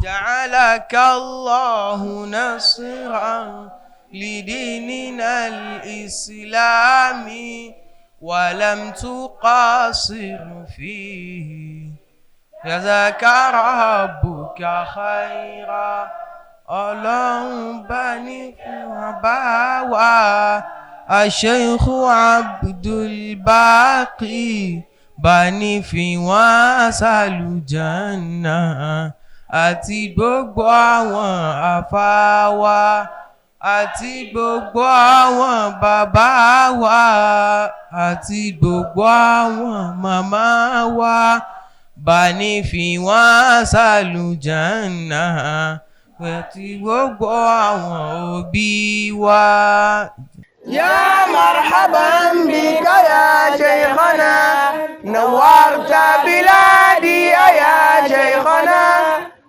جعلك الله نصرا لديننا الإسلام ولم تقصر فيه جزاك ربك خيرا Ọlọ́run bá ní fún bàbá wa Sheikh Abdul Baqi bá ní fi wọ́n sàlùjánà àti gbogbo àwọn àfáà wa àti gbogbo àwọn bàbá wa àti gbogbo àwọn màmá wa bá ní fi wọ́n sàlùjánà àti gbogbo àwọn òbí wa. يا مرحبا بك يا شيخنا نورت بلادي يا شيخنا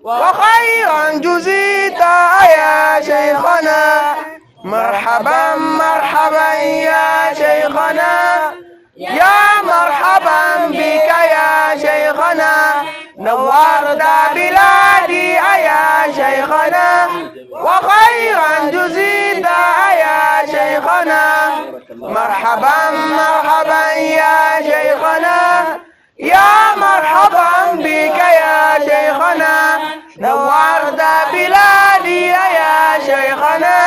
وخيرا جزيت يا شيخنا مرحبا مرحبا يا شيخنا يا مرحبا بك يا شيخنا نورت بلادي يا شيخنا وخيرا جزيت يا شيخنا مرحبا مرحبا يا شيخنا يا مرحبا بك يا شيخنا نورت بلادي يا شيخنا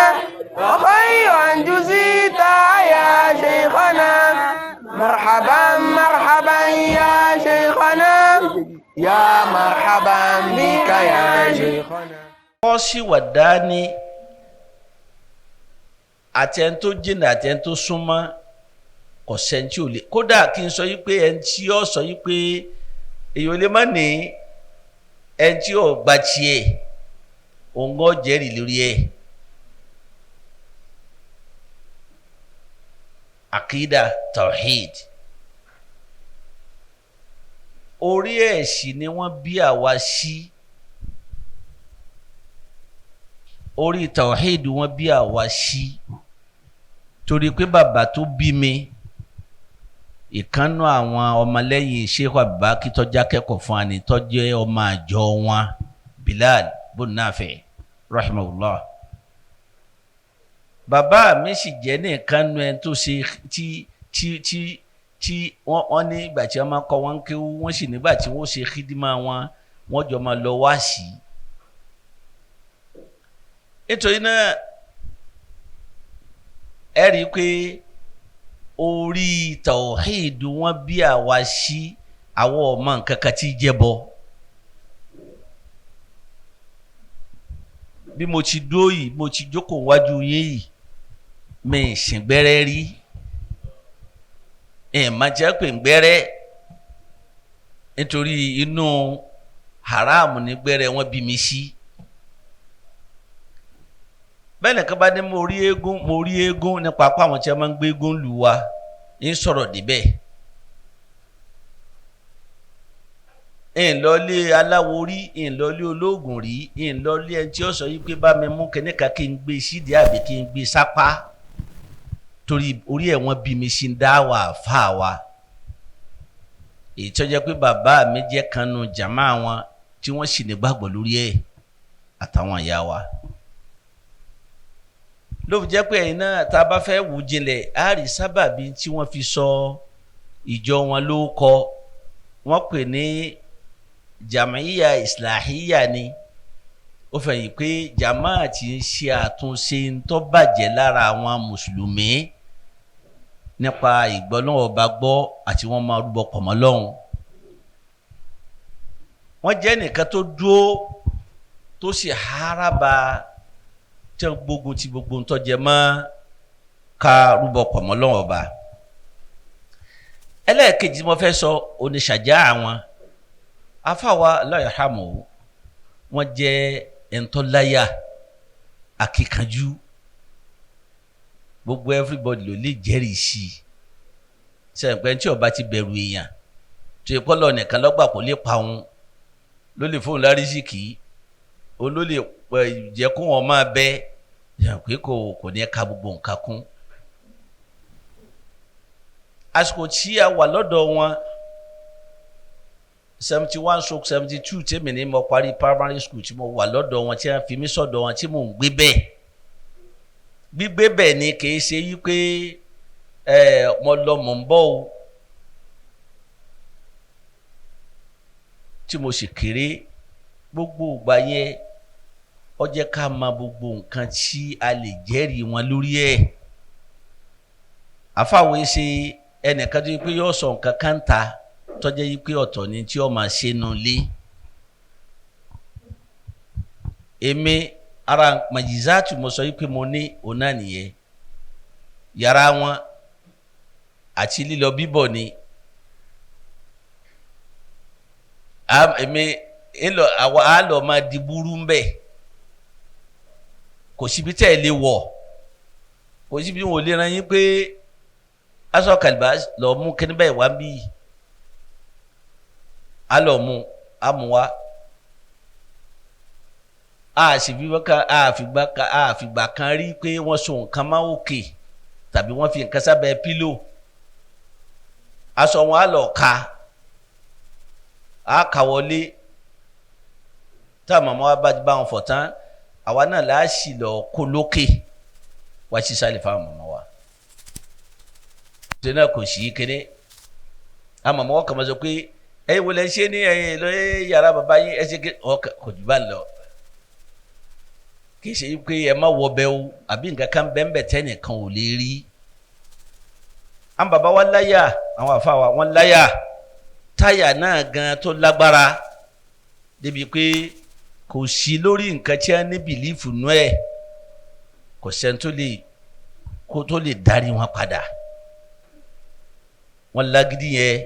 وخيرا جزيت يا شيخنا مرحبا مرحبا يا شيخنا يا مرحبا بك يا شيخنا. Ọ̀sì wà dání àti ẹni tó jìnnà àti ẹni tó súnmọ́ kò sẹ́ńtì ò lè kódà kí n sọ yí pé ẹni tí ó sọ yí pé èyí ò lè má ní ẹni tí ò gba tiẹ̀ òun gan jẹ́rìí lórí ẹ̀. Akida tawhid orí ẹ̀ sì ni wọ́n bí àwa sí. Orí tawhid wọ́n bí àwa sí torí pé bàbá tó bí mi ìkànnú àwọn ọmọlẹ́yìn Sheikh Abdul Baqi tó jákẹ́kọ̀ọ́ fún ani tó jẹ́ ọmọ àjọ wọn Bilal bun Nafi rahimahullah. Bàbá mi sì jẹ́ ní ìkànnú ẹni tó ṣe tí wọ́n ní ìgbà tí wọ́n máa kọ́ wọn kéwú wọ́n sì nígbà tí wọ́n ṣe khidima wọ́n jọ máa lọ wá sí i. Nítorí náà ẹ rí i pé orí tawhid wọn bí àwa sí àwọn ọmọ nǹkan kan tí jẹ́ bọ. Bí mo ti dúró yìí mo ti jókòó wájú yín yìí mi ì sìn gbẹ́rẹ́ rí máa jẹ́ pé gbẹ́rẹ́ nítorí inú haram ní gbẹ́rẹ́ wọn bí mi sí. Bẹ́ẹ̀ nìkan bá ní mo rí eégún nípa apá àwọn tí a máa ń gbé eégún lù wá ń sọ̀rọ̀ débẹ̀. Ìlọlé aláwo rí ìlọlé olóògùn rí ìlọlé ẹni tí ó sọ yí pé bá mi mú kẹ́nìkan kí n gbé sídìí àbí kí n gbé sápá torí orí ẹ̀ wọ́n bí mi sí ń dá wà fà wá. Èyí tó jẹ́ pé bàbá mi jẹ́ kanu jàmá wọn tí wọ́n sì nígbàgbọ́ lórí ẹ̀ àtàwọn ìyá wa. Ló fi jẹ́ pé ẹ̀yin náà tá a bá fẹ́ wù jinlẹ̀ á rí sábàbí tí wọ́n fi sọ ìjọ wọn lórúkọ. Wọ́n pè ní jàmáíyà ìsìláhíyà ni. Ó fẹ̀yìn pé jàmáà tí ń ṣe àtúnṣe ń tó bàjẹ́ lára àwọn mùsùlùmí nípa ìgbọ́lọ́wọ́ ọba gbọ́ àti wọ́n máa rúbọ pọ̀ mọ́ Ọlọ́hun. Wọ́n jẹ́ nìkan tó dúró tó sì háraba tí wọ́n gbógun ti gbogbo ń tọ́jẹ mọ́ ká rúbọ pọ̀ mọ́ Ọlọ́hun ọba. Ẹlẹ́ẹ̀kejì mo fẹ́ sọ oníṣàjá àwọn afáwa Allah yarhamu wọ́n jẹ́ ẹ̀ńtọ́láyà akíkanjú gbogbo everybody ló lè jẹ́rìí sí i. Sẹ́yìnpẹ́ tí ọba ti bẹ̀rù èèyàn tó yẹ kọ́lọ́ nìkan lọ́gbà kó lè pa òun ló lè fóun lárísìkì òun ló lè jẹ́ kó wọn máa bẹ́ yàn pé kò ní ka gbogbo nǹkan kún. Àsìkò tí a wà lọ́dọ̀ wọn 71-72 tí mi ní mo parí primary school tí mo wà lọ́dọ̀ wọn tí wọ́n fi mí sọ́dọ̀ wọn tí mò ń gbé bẹ́ẹ̀ gbígbé bẹ́ẹ̀ ni kì í ṣe yí pé mo lọ mọ̀ ń bọ̀ o tí mo sì kéré gbogbo ìgbà yẹn ó jẹ́ ká mọ gbogbo nǹkan tí a lè jẹ́rìí wọn lórí ẹ̀ àfàwé ṣe ẹnìkan tó yí pé yóò sọ nǹkan kan ta tó jẹ́ yí pé ọ̀tọ̀ ni tí ó máa ṣe nù lé èmi ara màjìzáàtù mo sọ yí pé mo ní òun náà nìyẹn yàrá wọn àti lílọ bíbọ̀ ni èmi àwọn àlọ́ máa di burú ń bẹ̀ kò síbi tẹ́ ẹ lè wọ̀ kò síbi wọn ò lè ran yín pé aṣọ kàlíbà lọ mú kíní bẹ́ẹ̀ wá bí alọ mú amúwa àfìgbà kan rí pé wọ́n so nǹkan máa òkè tàbí wọ́n fi nǹkan sábẹ́ pílò aṣọ wọn á lọ ka á kà wọlé tá a màmá wa bá wọn fọ̀ tán àwa náà láàṣì lọ kó lókè wá sí sálẹ̀ fáwọn màmá wa ṣe náà kò sí kéde àwọn màmá wa kàn máa sọ pé ẹ̀yin wọlé ṣe ní ẹ̀yin lọ yàrá bàbá yín ẹ ṣe ké ọkà kò jù bá lọ kì í ṣe pé ẹ má wọ bẹ o àbí nǹkan kan bẹ́ẹ̀ tẹ́nìkan ò lè rí àwọn bàbá wa láyà àwọn àfa wa wọn láyà táyà náà gan tó lágbára débi pé kò sí lórí nǹkan tí a ní bìlífù nú ẹ̀ kò sẹ́ni tó lè darí wọn padà wọn lágídí yẹn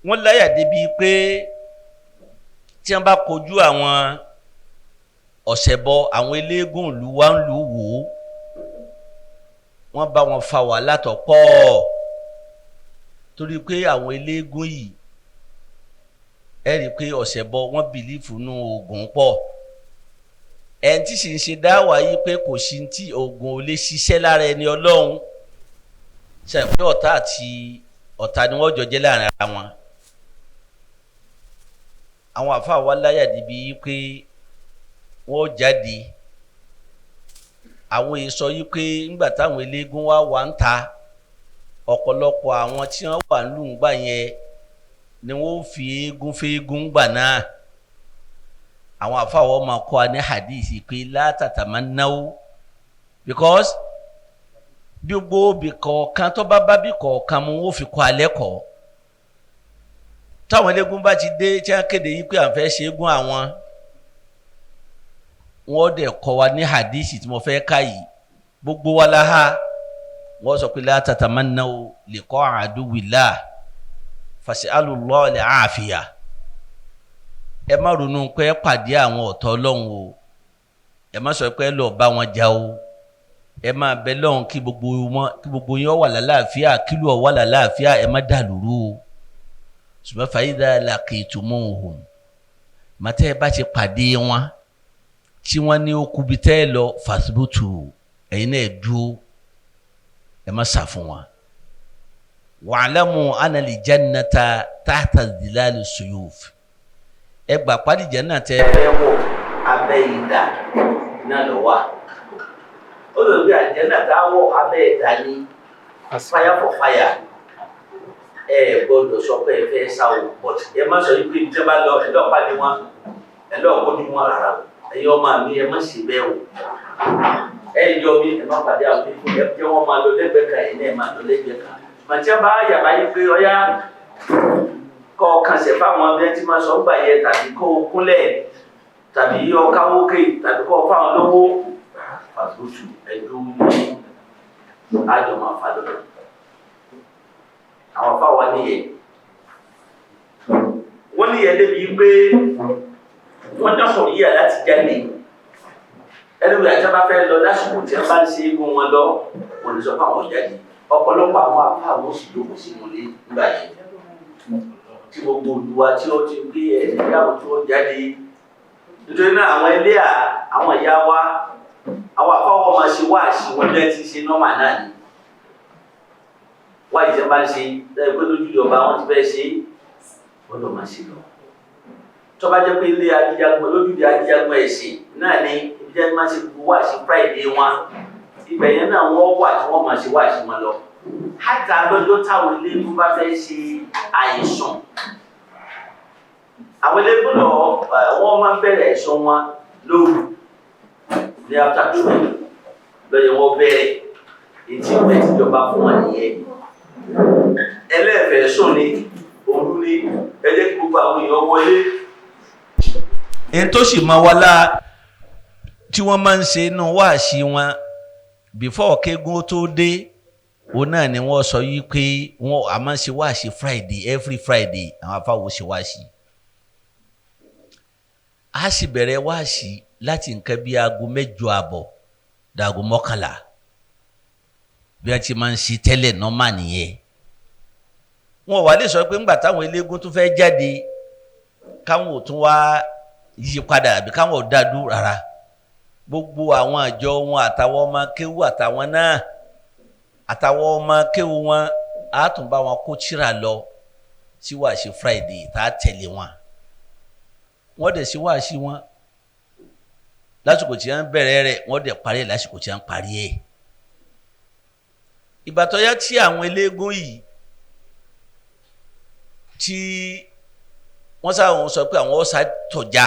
wọn láyà débi pé tí wọn bá kojú àwọn ọ̀sẹ̀bọ àwọn eléégún ìlú wa ń lù wò ó wọ́n bá wọn fa wàhálà tó pọ̀ torí pé àwọn eléégún yìí ẹ rí i pé ọ̀sẹ̀bọ wọ́n bìlífù nú oògùn pọ̀ ẹni tí sì ń ṣe dáwà yìí pé kò sí tí oògùn ò lè ṣiṣẹ́ lára ẹni ọlọ́run ṣe pé ọ̀tá àti ọ̀tá ni wọ́n jọ jẹ́ láàrin ara wọn àwọn àfáà wa láyà débi pé wọ́n jáde àwọn èso yìí pé ńgbà táwọn eléégún wà ń ta ọ̀pọ̀lọpọ̀ àwọn tí wọ́n wà ń lù ń gbà yẹn ni wọ́n fi eégún fẹ́ẹ́gún gbà náà àwọn àfáwọ́ máa kọ́ ní hadith pé látàtàmánáwó because gbogbo bí kọ̀ọ̀kan tó bá bí kọ̀ọ̀kan mu wọ́n fi kọ́ alẹ́ kọ́ táwọn eléégún bá ti dé tí wọ́n kéde yìí pé à ń fẹ́ ṣe eégún àwọn wọ́n dẹ̀ kọ́ wa ní hadith tí mo fẹ́ ká yìí gbogbo wa la ha wọ́n sọ pé látàtàmánáwó liqa aduwillah fas'alullah al-afiya ẹ má ronú pé pàdé àwọn ọ̀tọ̀ ọlọ́run o ẹ má sọ pé lọ bá wọn jà o ẹ má bẹ lọ́run kí gbogbo yín wà lálàáfíà kílù wà lálàáfíà ẹ má dàlúrú o ṣùgbọ́n fa idha laqitumuhum màtẹ́ ẹ bá ti pàdé wọn tí wọ́n ní okùnbi tẹ́ ẹ lọ fasbutu ẹ̀yin náà dúró ẹ má sá fún wọn. wa'lamu anna al-jannata tahta dhilal as-suyuf ẹ gbà pàdé jẹ́nà tẹ́ fẹ́ wọ̀ abẹ́ ìdá náà lọ wà ó lọ bí àjẹ́nà tá a wọ̀ abẹ́ ìdá ní fire for fire ẹ gbọ́dọ̀ sọ pé ẹ fẹ́ sá o but ẹ má sọ yìí pé ní tẹ́ bá lọ ẹ lọ́ọ́ pàdé wọn ẹ lọ́ọ́ kọjú wọn rárá ẹ̀yin ọmọ mi ẹ má ṣe bẹ́ẹ̀ o ẹ jọ mi ẹ má pàdé àwọn ìfún ẹ jẹ́ wọ́n máa lọ lẹ́gbẹ̀ẹ́ kan ẹ̀yin náà máa lọ lẹ́gbẹ̀ẹ́ kan màtí a bá yàrá yìí pé ọ̀yá kọ́ kànṣẹ́ fáwọn abẹ́ tí máa sọ ń gbà yẹ tàbí kó o kúnlẹ̀ tàbí ọkáwókè tàbí kọ́ fáwọn lówó fàtúntù ẹ̀dùn ní àjọ máa fà lọ́dọ̀ àwọn fáwọn níyẹn wọ́n níyẹn débi pé wọ́n dákọ̀ yíyà láti jáde ẹni wíwá tí a bá fẹ́ lọ lásìkò tí a bá ń ṣe eégún wọn lọ kò ní sọ fáwọn jáde ọ̀pọ̀lọpọ̀ àwọn afáwọn sì lóko sínú ilé nígbà yẹn tí gbogbo olùwà tí ó ti gbé ẹni ìyàwó tí ó jáde nítorí náà àwọn ilé àwọn ìyá wa àwọn afáwọn máa ṣe wáàsí wọn bí ẹ ti ṣe nọ́mà náà ni wáyé tí a bá ń ṣe lẹ́yìn pé lójú ìjọba wọn ti fẹ́ ṣe gbọ́dọ̀ máa ṣe lọ. Tó bá jẹ́ pé ilé ajíjagbọ̀n lójúde ajíjagbọ̀n ẹ̀sìn náà ni ibi jẹ́ máa ṣe gbogbo wáàsí Friday wọn, ibẹ̀ yẹn náà wọ́n wà tí wọ́n máa ṣe wáàsí wọn lọ. Hátà lọ́jọ́ táwọn ilé tó bá fẹ́ ṣe àìsàn, àwọn ilé gbọ́dọ̀ wọ́n máa bẹ̀rẹ̀ ẹ̀sọ́ wọn lóru ní after 12 lọ́yẹ̀ wọ́n bẹ̀rẹ̀ ètí ìwé ìjọba fún wọn nìyẹn. Ẹlẹ́ẹ̀fẹ̀ sùn ni òru ni ẹ jẹ́ kí gbogbo àwọn èèyàn wọlé. Èyí tó sì máa wọlá tí wọ́n máa ń ṣe inú wáàsí wọn before kégún tó dé, òun náà ni wọ́n sọ yí pé wọ́n a máa ń ṣe wáàsí Friday, every Friday àwọn afáwo ṣe wáàsí. A sì bẹ̀rẹ̀ wáàsí láti nǹkan bí aago 8:30 dàgò 11 bí wọ́n ti máa ń ṣe tẹ́lẹ̀ nọ́mà nìyẹn. Wọ́n wà lè sọ pé ńgbà táwọn eléégún tún fẹ́ jáde káwọn ò tún wá yí padà àbí káwọn ò dádú rárá. Gbogbo àwọn àjọ wọn àtàwọn ọmọ kéwú àtàwọn náà àtàwọn ọmọ kéwú wọn á tún bá wọn kó tírà lọ sí wáàsí Friday tá a tẹ̀lé wọn. Wọ́n dẹ̀ sí wáàsí wọn lásìkò tí wọ́n bẹ̀rẹ̀ rẹ̀, wọ́n dẹ̀ parí ẹ̀ lásìkò tí wọ́n parí ẹ̀. Ìgbà tó yá tí àwọn eléégún yìí tí wọ́n sáwọn sọ pé àwọn ọ̀sà tọ̀já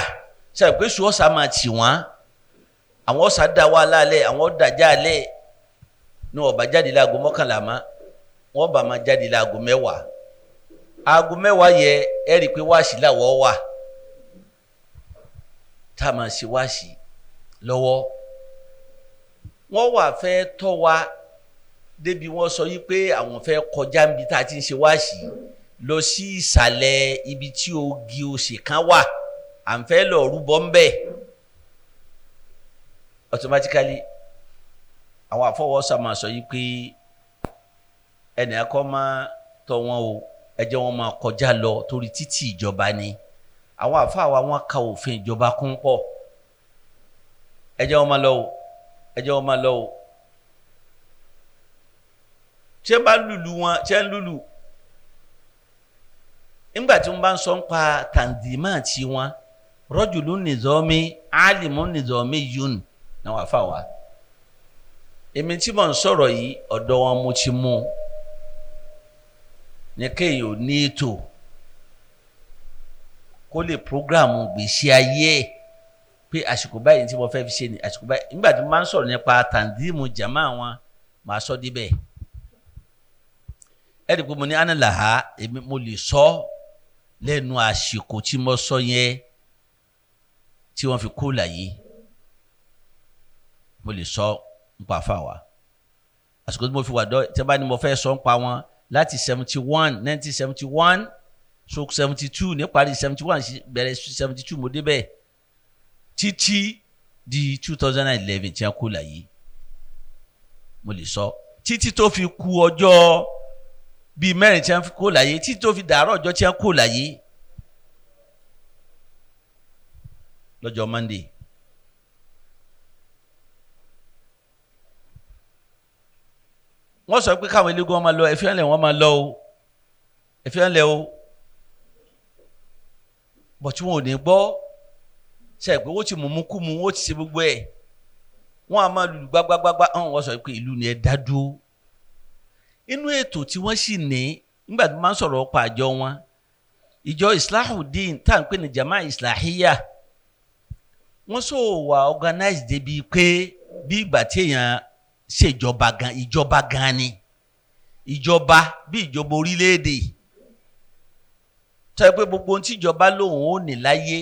sẹ́yìn pé sùn ọ̀sà máa tì wọ́n, àwọn ọ̀sà dá wà lálẹ́, àwọn ọ̀dàjà alẹ́ ní ọ̀bà jáde láago 11 mọ́, wọ́n bá máa jáde láago 10. Aago 10 yẹ ẹ rí i pé wáàsí làwọ̀ wà tá a máa ṣe wáàsí lọ́wọ́. Wọ́n wà fẹ́ tọ́ wa débi wọ́n sọ yí pé àwọn fẹ́ kọjá níbi tá a ti ń ṣe wáàsí lọ sí ìsàlẹ̀ ibi tí ogi òsè kan wà, à ń fẹ́ lọ rúbọ ń bẹ̀. Automatically àwọn àfọwọ́sà máa sọ yí pé ẹnì akọ́ máa tọ́ wọn o, ẹ jẹ́ wọn máa kọjá lọ torí títì ìjọba ni. Àwọn àfáà wa wọ́n ka òfin ìjọba kún pọ̀, ẹ jẹ́ wọn máa lọ o, ẹ jẹ́ wọn máa lọ o. Tí ẹ bá lùlù wọn, tí ẹ ń lùlù nígbà tí wọ́n bá ń sọ ń pa tàǹdìmá tí wọ́n rọ́jùlù nìzọ́mí álìmù nìzọ́mí yún náà wà fà wá. Èmi tí mò ń sọ̀rọ̀ yìí ọ̀dọ̀ wọn mo ti mú ní kéèyàn ò ní ètò kó lè prógráàmù gbèsè ayé ẹ̀ pé àsìkò báyìí tí mo fẹ́ fi ṣe ni àsìkò báyìí. Nígbà tí mo máa ń sọ̀rọ̀ nípa tàǹdìmù jàmá wọn màá sọ débẹ̀. Ẹ rí i pé mo ní ánàlàhà èmi mo lè sọ lẹ́nu àsìkò tí mo sọ yẹn tí wọ́n fi kú láyé, mo lè sọ nípa fáwa. Àsìkò tí mo fi wà dọ́ tí wọ́n bá ní mo fẹ́ sọ nípa wọn láti 1971 so 72 níparí 71 bẹ̀rẹ̀ 72 mo débẹ̀ títí di 2011 tí wọ́n kú láyé, mo lè sọ títí tó fi kú ọjọ́ bíi 4 tí wọ́n kó láyé, tí tó fi dàárọ̀ ọjọ́ tí wọ́n kó láyé lọ́jọ́ Monday. Wọ́n sọ pé káwọn eléégún wọn máa lọ, ẹ̀fín ẹ̀lẹ̀ wọn máa lọ o, ẹ̀fín ẹ̀lẹ̀ o, bọ̀ tí wọn ò ní gbọ́ ṣe pé wọ́n ti mú kú mu, wọ́n ti ṣe gbogbo ẹ̀, wọ́n á máa lùlù gbágbágbágbá. Wọ́n sọ pé ìlú ni ẹ dá dúró. Inú ètò tí wọ́n sì ní nígbà tí wọ́n máa ń sọ̀rọ̀ ọ̀pọ̀ àjọ wọn, ìjọ Islahudeen tá à ń pè ní jama islahiyya, wọ́n sọ wà organize débi pé bí ìgbà tí èèyàn ṣèjọba gan, ìjọba gan ni ìjọba bí ìjọba orílẹ̀-èdè tó yẹ pé gbogbo ohun tí ìjọba lòun ò ní láyé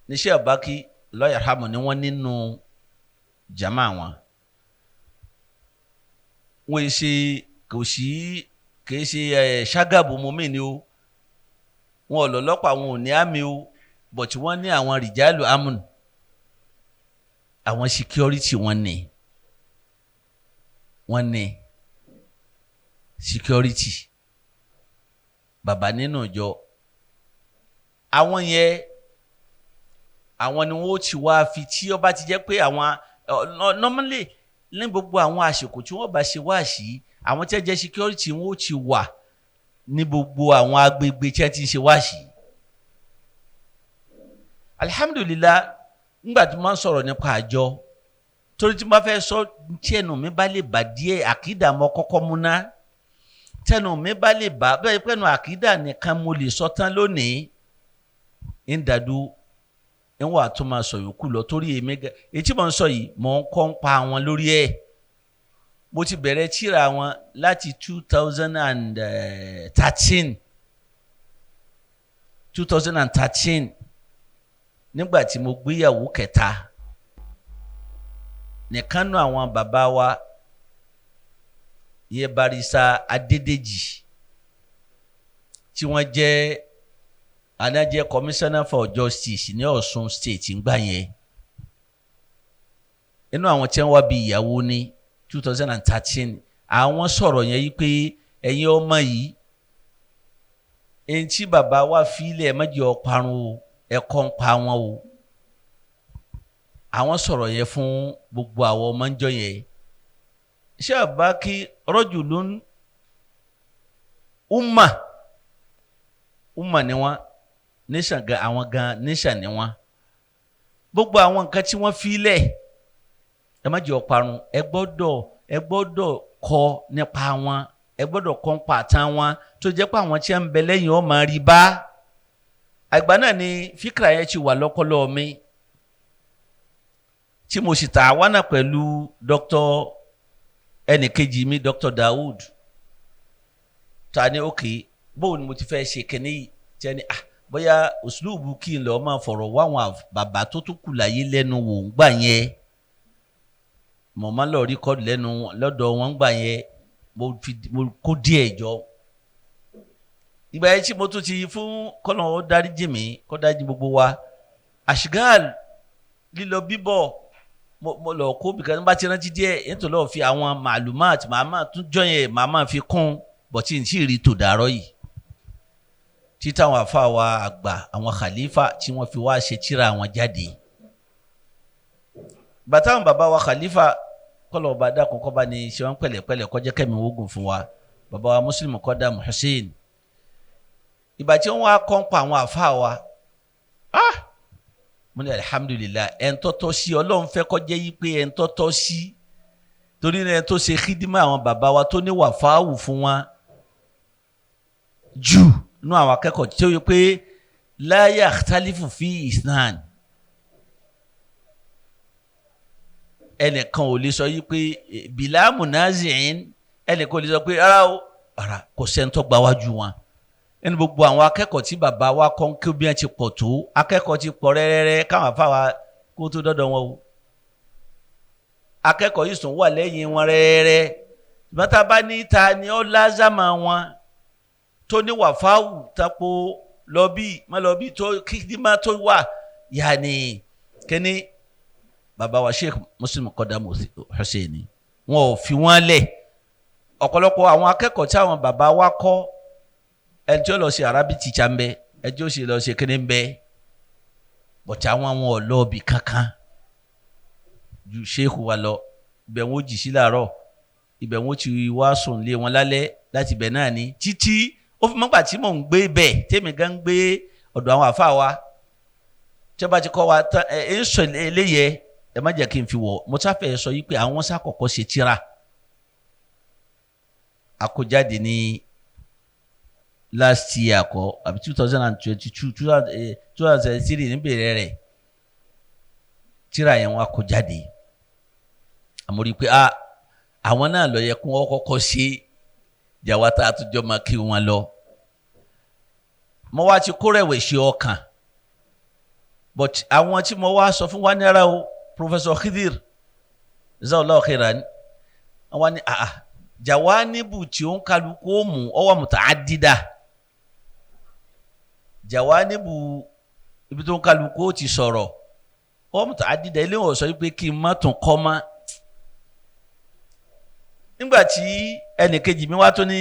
ní Sheikh Abdul Baqi lọ́yà hàmù ni wọ́n nínú jama wọn. Wọ́n ṣe kìí ṣe ṣàgàbù mọ́mí ni o, wọn ò lọ́lọ́pàá, wọn ò ní àmì o, but wọ́n ní àwọn rìjálù amún, àwọn security wọ́n ní security bàbá nínú ìjọ. Àwọn yẹn àwọn ni wọ́n ti wá fi tí ó bá ti jẹ́ pé àwọn normally ní gbogbo àwọn àsìkò tí wọ́n bá ṣe wáàsí, àwọn tí wọ́n jẹ́ security wọn ó ti wà ní gbogbo àwọn agbègbè tí wọ́n ti ń ṣe wáṣí. Alhamdulillah nígbà tí wọ́n sọ̀rọ̀ nípa àjọ torí tí wọ́n fẹ́ sọ tí ẹnu mi bá lè bà díẹ̀ àkídà mọ́ kọ́kọ́ múná tẹnu mi bá lè bà bẹ́ẹ̀ pẹ́nu àkídà nìkan mo lè sọ tán lónìí ń dàdú ń wà tó máa sọ yòókù lọ torí èmi etí mo ń sọ yìí mò ń kọ́ ń pa wọn lórí ẹ̀ mo ti bẹ̀rẹ̀ tírà wọn láti 2013 nígbà tí mo gbéyàwó kẹta nìkan nù àwọn bàbá wa yẹ barisa Adédèjì tí wọ́n jẹ́ anájẹ́ commissioner for justice ní Ọ̀ṣun state ńgbà yẹn inú àwọn tí wọ́n wá bí ìyàwó ní 2013 àwọn sọ̀rọ̀ yẹn yí pé ẹ̀yin ọmọ yìí èyí tí bàbá wa fílẹ̀ mẹ́jọ parun ẹ̀kọ́ ń pa wọn o àwọn sọ̀rọ̀ yẹn fún gbogbo àwọn ọmọ ńjọ yẹn Sheikh Abdul Baqi rajulun umma ni wọn nation gan àwọn gan nation ni wọn gbogbo àwọn nǹkan tí wọ́n fi lẹ̀ ẹ má jẹ́ ọparun ẹ gbọ́dọ̀ kọ́ nípa wọn ẹ gbọ́dọ̀ kọ́ nípa àtàn wọn tó jẹ́ pé àwọn tí ń bẹ lẹ́yìn ọ máa rí bá àgbà náà ni fíkra yẹn ti wà lọ́pọlọ mi tí mo sì ta àwánà pẹ̀lú Dr. ẹnìkejì mi Dr. Dawood ta ni òkè bóun ni mo ti fẹ́ ṣe kẹ́ni tí ẹni bóyá òṣùlùbù kí n lọ máa fọ̀rọ̀ wá àwọn bàbá tó tún kù láyé lẹ́nu wò ń gbà yẹn mo máa lọ ríkọ́dù lẹ́nu lọ́dọ̀ wọn gbà yẹn mo kó díẹ̀ jọ ìgbà yẹn tí mo tún ti fún kọ́nà ó dáríjì mí kó dáríjì gbogbo wa àṣìgáàl lílọ bíbọ̀ mo lọ kó bìkan nígbà tí rántí díẹ̀ nítorí lọ́ọ́ fi àwọn màlúmáàtì màmá tún jọyìn màmá fi kún bọ̀tí n tí ì rí tò dàrọ́ yìí títà àwọn àfa wa àgbà àwọn khalifa tí wọ́n fi wá ṣe tírà wọn jáde bàtà àwọn bàbá wa khalifa kọ́lọ̀ ọba dákun kọ́ bá ní ṣe wọ́n pẹ̀lẹ́pẹ̀lẹ́ kọjá kẹ́mi ogun fún wa bàbá wa Muslim kọ́dà Hussein ìgbà tí wọ́n wá kọ́ ń pa àwọn àfa wa mo ní alhamdulillah ẹ̀ ń tọ́tọ́ sí ọlọ́run fẹ́ kọjá yí pé ẹ̀ ń tọ́tọ́ sí torí ẹ̀ tó ṣe kídímọ̀ àwọn bàbá wa tó ní wàfáàwù fún wa jù nú àwọn akẹ́kọ̀ọ́ tí ó yẹ pé la yakhtalifu fi isnan ẹnìkan ò lè sọ yí pé bila munazi'in ẹnìkan ò lè sọ pé ara kò sẹ́ńtọ́ gbáwájú wọn ẹni gbogbo àwọn akẹ́kọ̀ọ́ tí bàbá wa kọ́ ń kí bí wọ́n ti pọ̀ tó akẹ́kọ̀ọ́ ti pọ̀ rẹ́rẹ́rẹ́ káwọn afáwa kó tó dọ́dọ̀ wọn o akẹ́kọ̀ọ́ yìí sùn wà lẹ́yìn wọn rẹ́rẹ́rẹ́ bàtà bá ní ta ni ó lázàmà wọn tó ní wàfáwù tapo lọ́bí má lọ́bí tó kíkímá tó wà yàní kẹ́ni bàbá wa Sheikh Muslim Qadam Hussein wọn ò fi wọ́n lẹ̀ ọ̀pọ̀lọpọ̀ àwọn akẹ́kọ̀ọ́ tí àwọn bàbá wa kọ́ ẹni tí ó lọ ṣe Arabic teacher ń bẹ ẹni tí ó ṣe lọ ṣe kíní ń bẹ bọ̀tí àwọn wọn ò lọ́ọ̀bì kankan ju sheikh wa lọ ibẹ̀ wọn ó jì sí láàárọ̀ ibẹ̀ wọn ó ti wá sùn lé wọn lálẹ́ láti ibẹ̀ náà ní títí ó fi mọ́gbà tí mò ń gbé bẹ̀ tèmi gan gbé ọ̀dọ̀ àwọn àfa wa tí wọ́n bá ti kọ́ wa tán ń sọ eléyẹ ẹ má jẹ́ kí n fi wọ̀ mo sáfẹ́ sọ yí pé àwọn sákọ̀kọ́ ṣe tíra àkójáde ní last year kọ́ àbí 2022 2023 níbẹ̀rẹ̀ rẹ̀ tíra yẹn wọn kó jáde àmọ́ rí i pé àwọn náà lọ yẹ kó wọ́n kọ́kọ́ ṣe jàwátà àtúnjọ́ máa kí wọn lọ mo wá ti kó rẹ̀wẹ̀sì ọkàn but àwọn tí mo wá sọ fún wa náírà o Professor Khidir zallahu khairan àwọn ni jawanibu tí ó ń kálukú ó mú ọwọ́ muta'addida jawanibu ibi tó ń kálukú ó ti sọ̀rọ̀ ọwọ́ muta'addida ilé wọn sọ wípé kí n má tún kọ́ mọ́ nígbà tí ẹnìkejì mi wá tó ní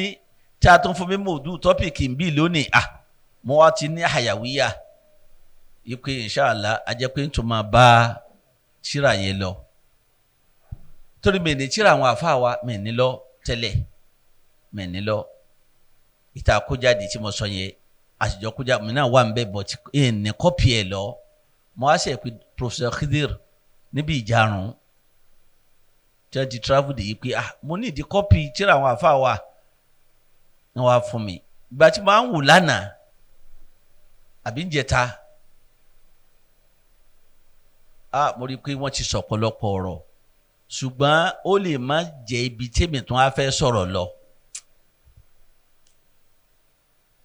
tí a tún fún mi mọ̀ọ́dù tọ́pìkì ń bí lónìí mo wá ti ní àyàwíyà ipe inshallah ajẹ́ pé n tún máa bá tírà yẹn lọ torí mi ní tírà àwọn àfa wa mi ní lọ tẹ́lẹ̀ mi ní lọ ìta kójáde tí mo sọ yẹn àṣìjọ kójáde mi náà wà ń bẹ but ní kọ́pì ẹ̀ lọ mo wá ṣe pé Professor Khidir níbi ìjarun tí wọ́n ti travel dé yìí pé mo ní ìdí kọ́pì tíra àwọn àfa wa wọ́n wá fún mi ìgbà tí mo máa ń wò lánàá àbí ń jẹta mo rí i pé wọ́n ti sọ ọ̀pọ̀lọpọ̀ ọ̀rọ̀ ṣùgbọ́n ó lè má jẹ́ ibi tèmi tó wá fẹ́ sọ̀rọ̀ lọ.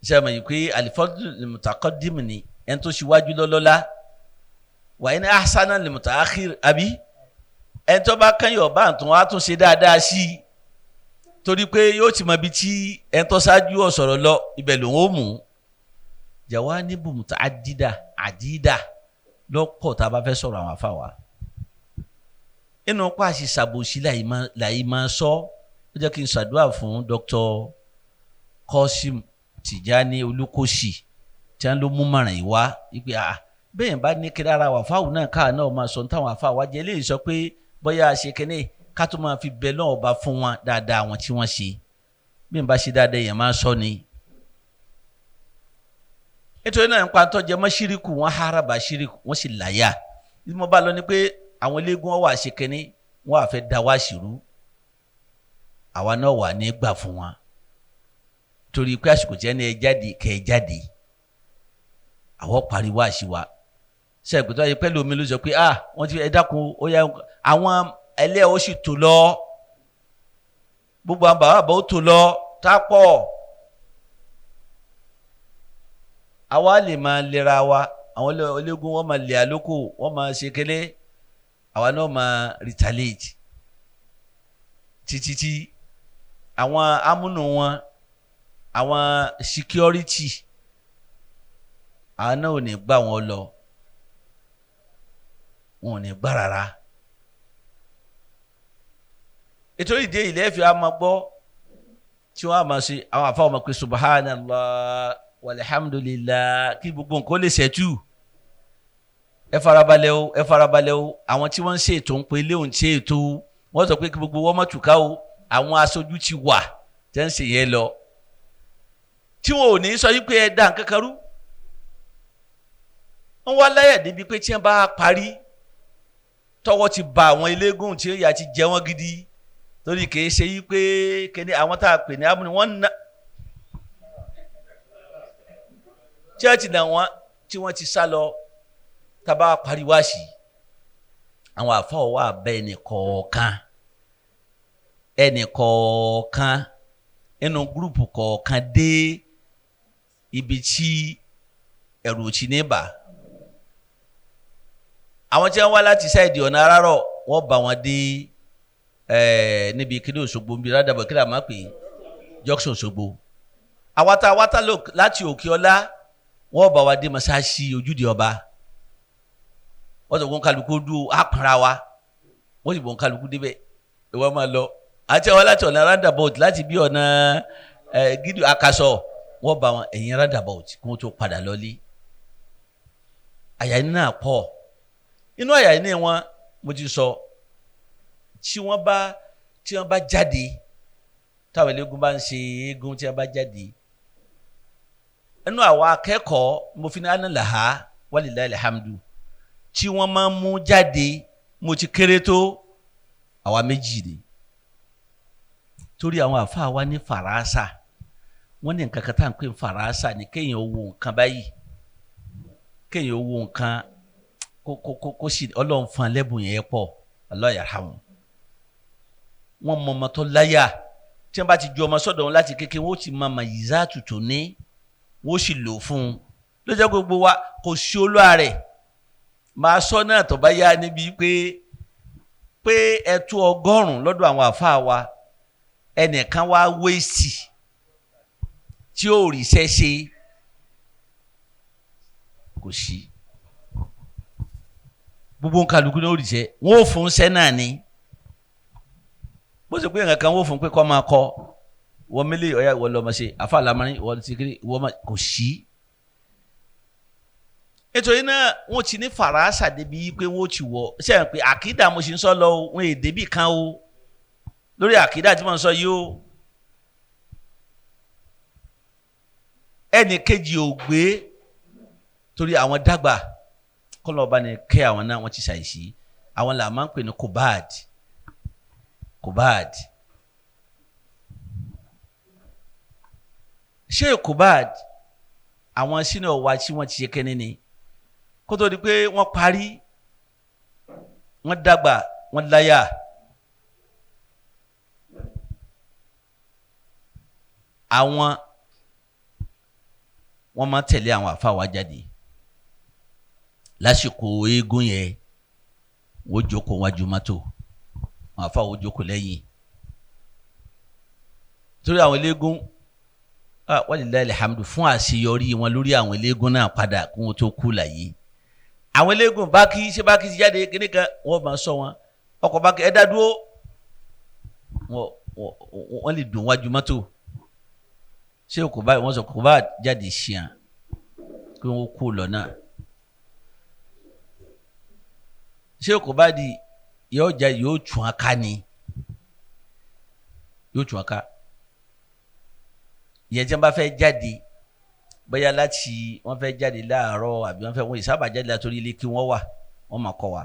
ṣe àmọ̀ yìí pé alifọ́dún limutaqaddim ni ẹni tó ṣíwájú lọ́lọ́lá wa in ahsana limutaakhir àbí ẹni tó bá kẹ́yìn ọ̀bá tó wá tún ṣe dáadáa sí i torí pé yóò ti mọ ibi tí ẹni tó ṣáájú ọ̀sọ̀rọ̀ lọ ibẹ̀ lòun ó mú jawanibu mutaaddida àdídà lọ́pọ̀ tá a bá fẹ́ sọ̀rọ̀ àwọn afáwa inú pàṣẹ ṣàbòsí làyí máa sọ ó jẹ́ kí n ṣàdúrà fún Dr. Qasim Tijani Olukosi tí wọ́n ló mú mọ̀ràn yìí wá wípé bẹ́ẹ̀ bá ní kí rárá wà fáwọn náà káà náà máa sọ ní táwọn afáwa jẹ́ eléyìí sọ pé bóyá a ṣe kẹ́ni ká tó máa fi bẹ náà ọba fún wọn dáadáa àwọn tí wọ́n ṣe bẹ́ẹ̀ bá ṣe dáadáa èèyàn máa sọ ni. nítorí náà nípa tó jẹ mọ́ ṣíríkù wọ́n háraba ṣíríkù wọ́n sì láyà bí mo bá lọ ni pé àwọn eléégún wà ṣe kẹ́ni wọ́n á fẹ́ da wá ṣìrú àwa náà wà ní gbà fún wọn torí pé àsìkò tí ẹni ẹ jáde kẹ ẹ jáde àwọn pariwo àṣìwà ṣe ìpètò ayé pẹ́lú omi ló sọ pé wọ́n ti ẹ dákun ó yá àwọn ẹlẹ́ ó sì tó lọ gbogbo àwọn bàbá àbọ̀ ó tó lọ tápọ̀ àwa lè máa lera wa àwọn ológun wọ́n máa lè àlókò wọ́n máa ṣe kélé àwa náà máa retaliate títí àwọn amúnú wọn àwọn security àwọn náà ò ní gbà wọn lọ wọn ò ní gbà rárá ètò ìdí ilé ẹ̀fẹ̀ àmọ́ gbọ́ tí wọ́n á máa ṣe àwọn àfa ọmọ pé subhanallah walhamdulillah kí gbogbo nǹkan lè ṣẹ́tù ẹ farabalẹ̀ o àwọn tí wọ́n ń ṣe ètò ń pe ilé òun ṣe ètò wọ́n sọ pé kí gbogbo wọn mọ̀ tùká o àwọn aṣojú ti wà tẹ́ ń ṣe yẹn lọ tí wọn ò ní sọ yí pé ẹ dá nǹkan kan rú wọ́n wá láyà débi pé tí wọ́n bá parí tọwọ́ ti ba àwọn eléégún tí ìyà ti jẹ wọ́n gidi torí kìí ṣe yí pé kíni àwọn tá a pè ní amúni wọ́n ná church náà wọ́n tí wọ́n ti sá lọ tábà parí wá sí àwọn àfọwọ́ wà bẹ́ ẹnì kọ̀ọ̀kan nínú gúrùpù kọ̀ọ̀kan dé ibi tí ẹ̀rù ti ní bà àwọn tí wọ́n wá láti sáìdì ọ̀nà arárọ̀ wọ́n bá wọn dé níbi kíní Òṣogbo níbi rádàbọ̀ kí lè má pè junction Òṣogbo àwátá láti òkè ọlá wọ́n bá wa dé mọ́sáàsì ojúde ọba wọ́n sọ fún kálukú dúró àpàrà wa wọ́n sì bọ̀ kálukú débẹ̀ ìwọ́n máa lọ àti àwọn láti ọ̀nà roundabout láti bí ọ̀nà gídù akasọ wọ́n bá wọn ẹ̀yìn roundabout kí wọ́n tó padà lọ́lé àyà náà pọ̀ inú àyà ní wọn mo ti sọ tí wọ́n bá jáde táwọn eléégún bá ń ṣe eégún tí wọ́n bá jáde inú àwọn akẹ́kọ̀ọ́ mo fi ní anàlàhà walilahi alhamdu tí wọ́n máa ń mú jáde mo ti kéré tó àwa méjì ni torí àwọn àfáà wa ní fàràásà wọ́n ní nǹkan kan tá à ń pè ní fàràásà ní kéèyàn owó nǹkan báyìí kéèyàn owó nǹkan kó sì ọlọ́run fún alẹ́bùn yẹn pọ̀ Allah yarhamu wọ́n mọ ọmọ tó láyà tí wọ́n bá ti ju ọmọ sọ́dọ̀ wọn láti kékeré wọ́n ti mọ ọmọ yìí záàtútù ní wọ́n sì lò fún un lọ́jọ́ gbogbo wa kò sí olúwa rẹ̀ máa sọ náà tó bá yá níbi pé ẹ̀tú 100 lọ́dọ̀ àwọn àfáà wa ẹnìkan wá wéèsì tí ó rí ṣẹ́ṣe kò sí gbogbo nkàlùkù ní ó rí ṣẹ́ wọ́n ò fún ṣẹ́ náà ni bó ṣe pé nǹkan kan wọ́n fún pé kọ́ máa kọ́ wọ́n mílẹ̀ ọ̀yà ìwọ lọ́mọ ṣe àfa àlámarin ìwọ ti kiri ìwọ kò sí. nítorí náà wọ́n ti ní fàràásà débi pé wọ́n ti wọ̀ sẹ́yìn pé àkídà mo ṣe ń sọ lọ wọn èdè bì kan o lórí àkídà tí mo ń sọ yìí o ẹnì kejì ò gbé torí àwọn dàgbà kọ́lọ́ ọba ni kẹ́ àwọn náà wọ́n ti ṣàìsí àwọn là máa ń pè ní kubad ṣé kubad àwọn sínú ọ̀wá tí wọ́n ti ṣe kẹ́ni ni kó tó di pé wọ́n parí wọ́n dàgbà wọ́n láyà àwọn wọ́n máa tẹ̀lé àwọn àfáà wa jáde lásìkò eégún yẹn wọ́n jókòó wájú mọ́tò àwọn àfáà wọ́n jókòó lẹ́yìn torí àwọn eléégún walilahi alhamdu fún àṣeyọrí wọn lórí àwọn eléégún náà padà kí wọ́n tó kú láyé àwọn eléégún Baqi ṣé Baqi ti jáde kíní kan wọ́n máa sọ wọn ọkọ̀ Baqi ẹ dá dúró wọ́n lè dùn wájú mọ́tò ṣé kò bá wọ́n sọ kò bá jáde ṣìyàn kí wọ́n kú lọ náà ṣé kò bá di yóò jáde yóò tún aká ni yóò tún aká ìyẹn tí wọ́n bá fẹ́ jáde bóyá láti wọ́n fẹ́ jáde láàárọ̀ àbí wọ́n fẹ́ wọ́n ìsábà jáde látòrí ilé kí wọ́n wà wọ́n máa kọ́ wa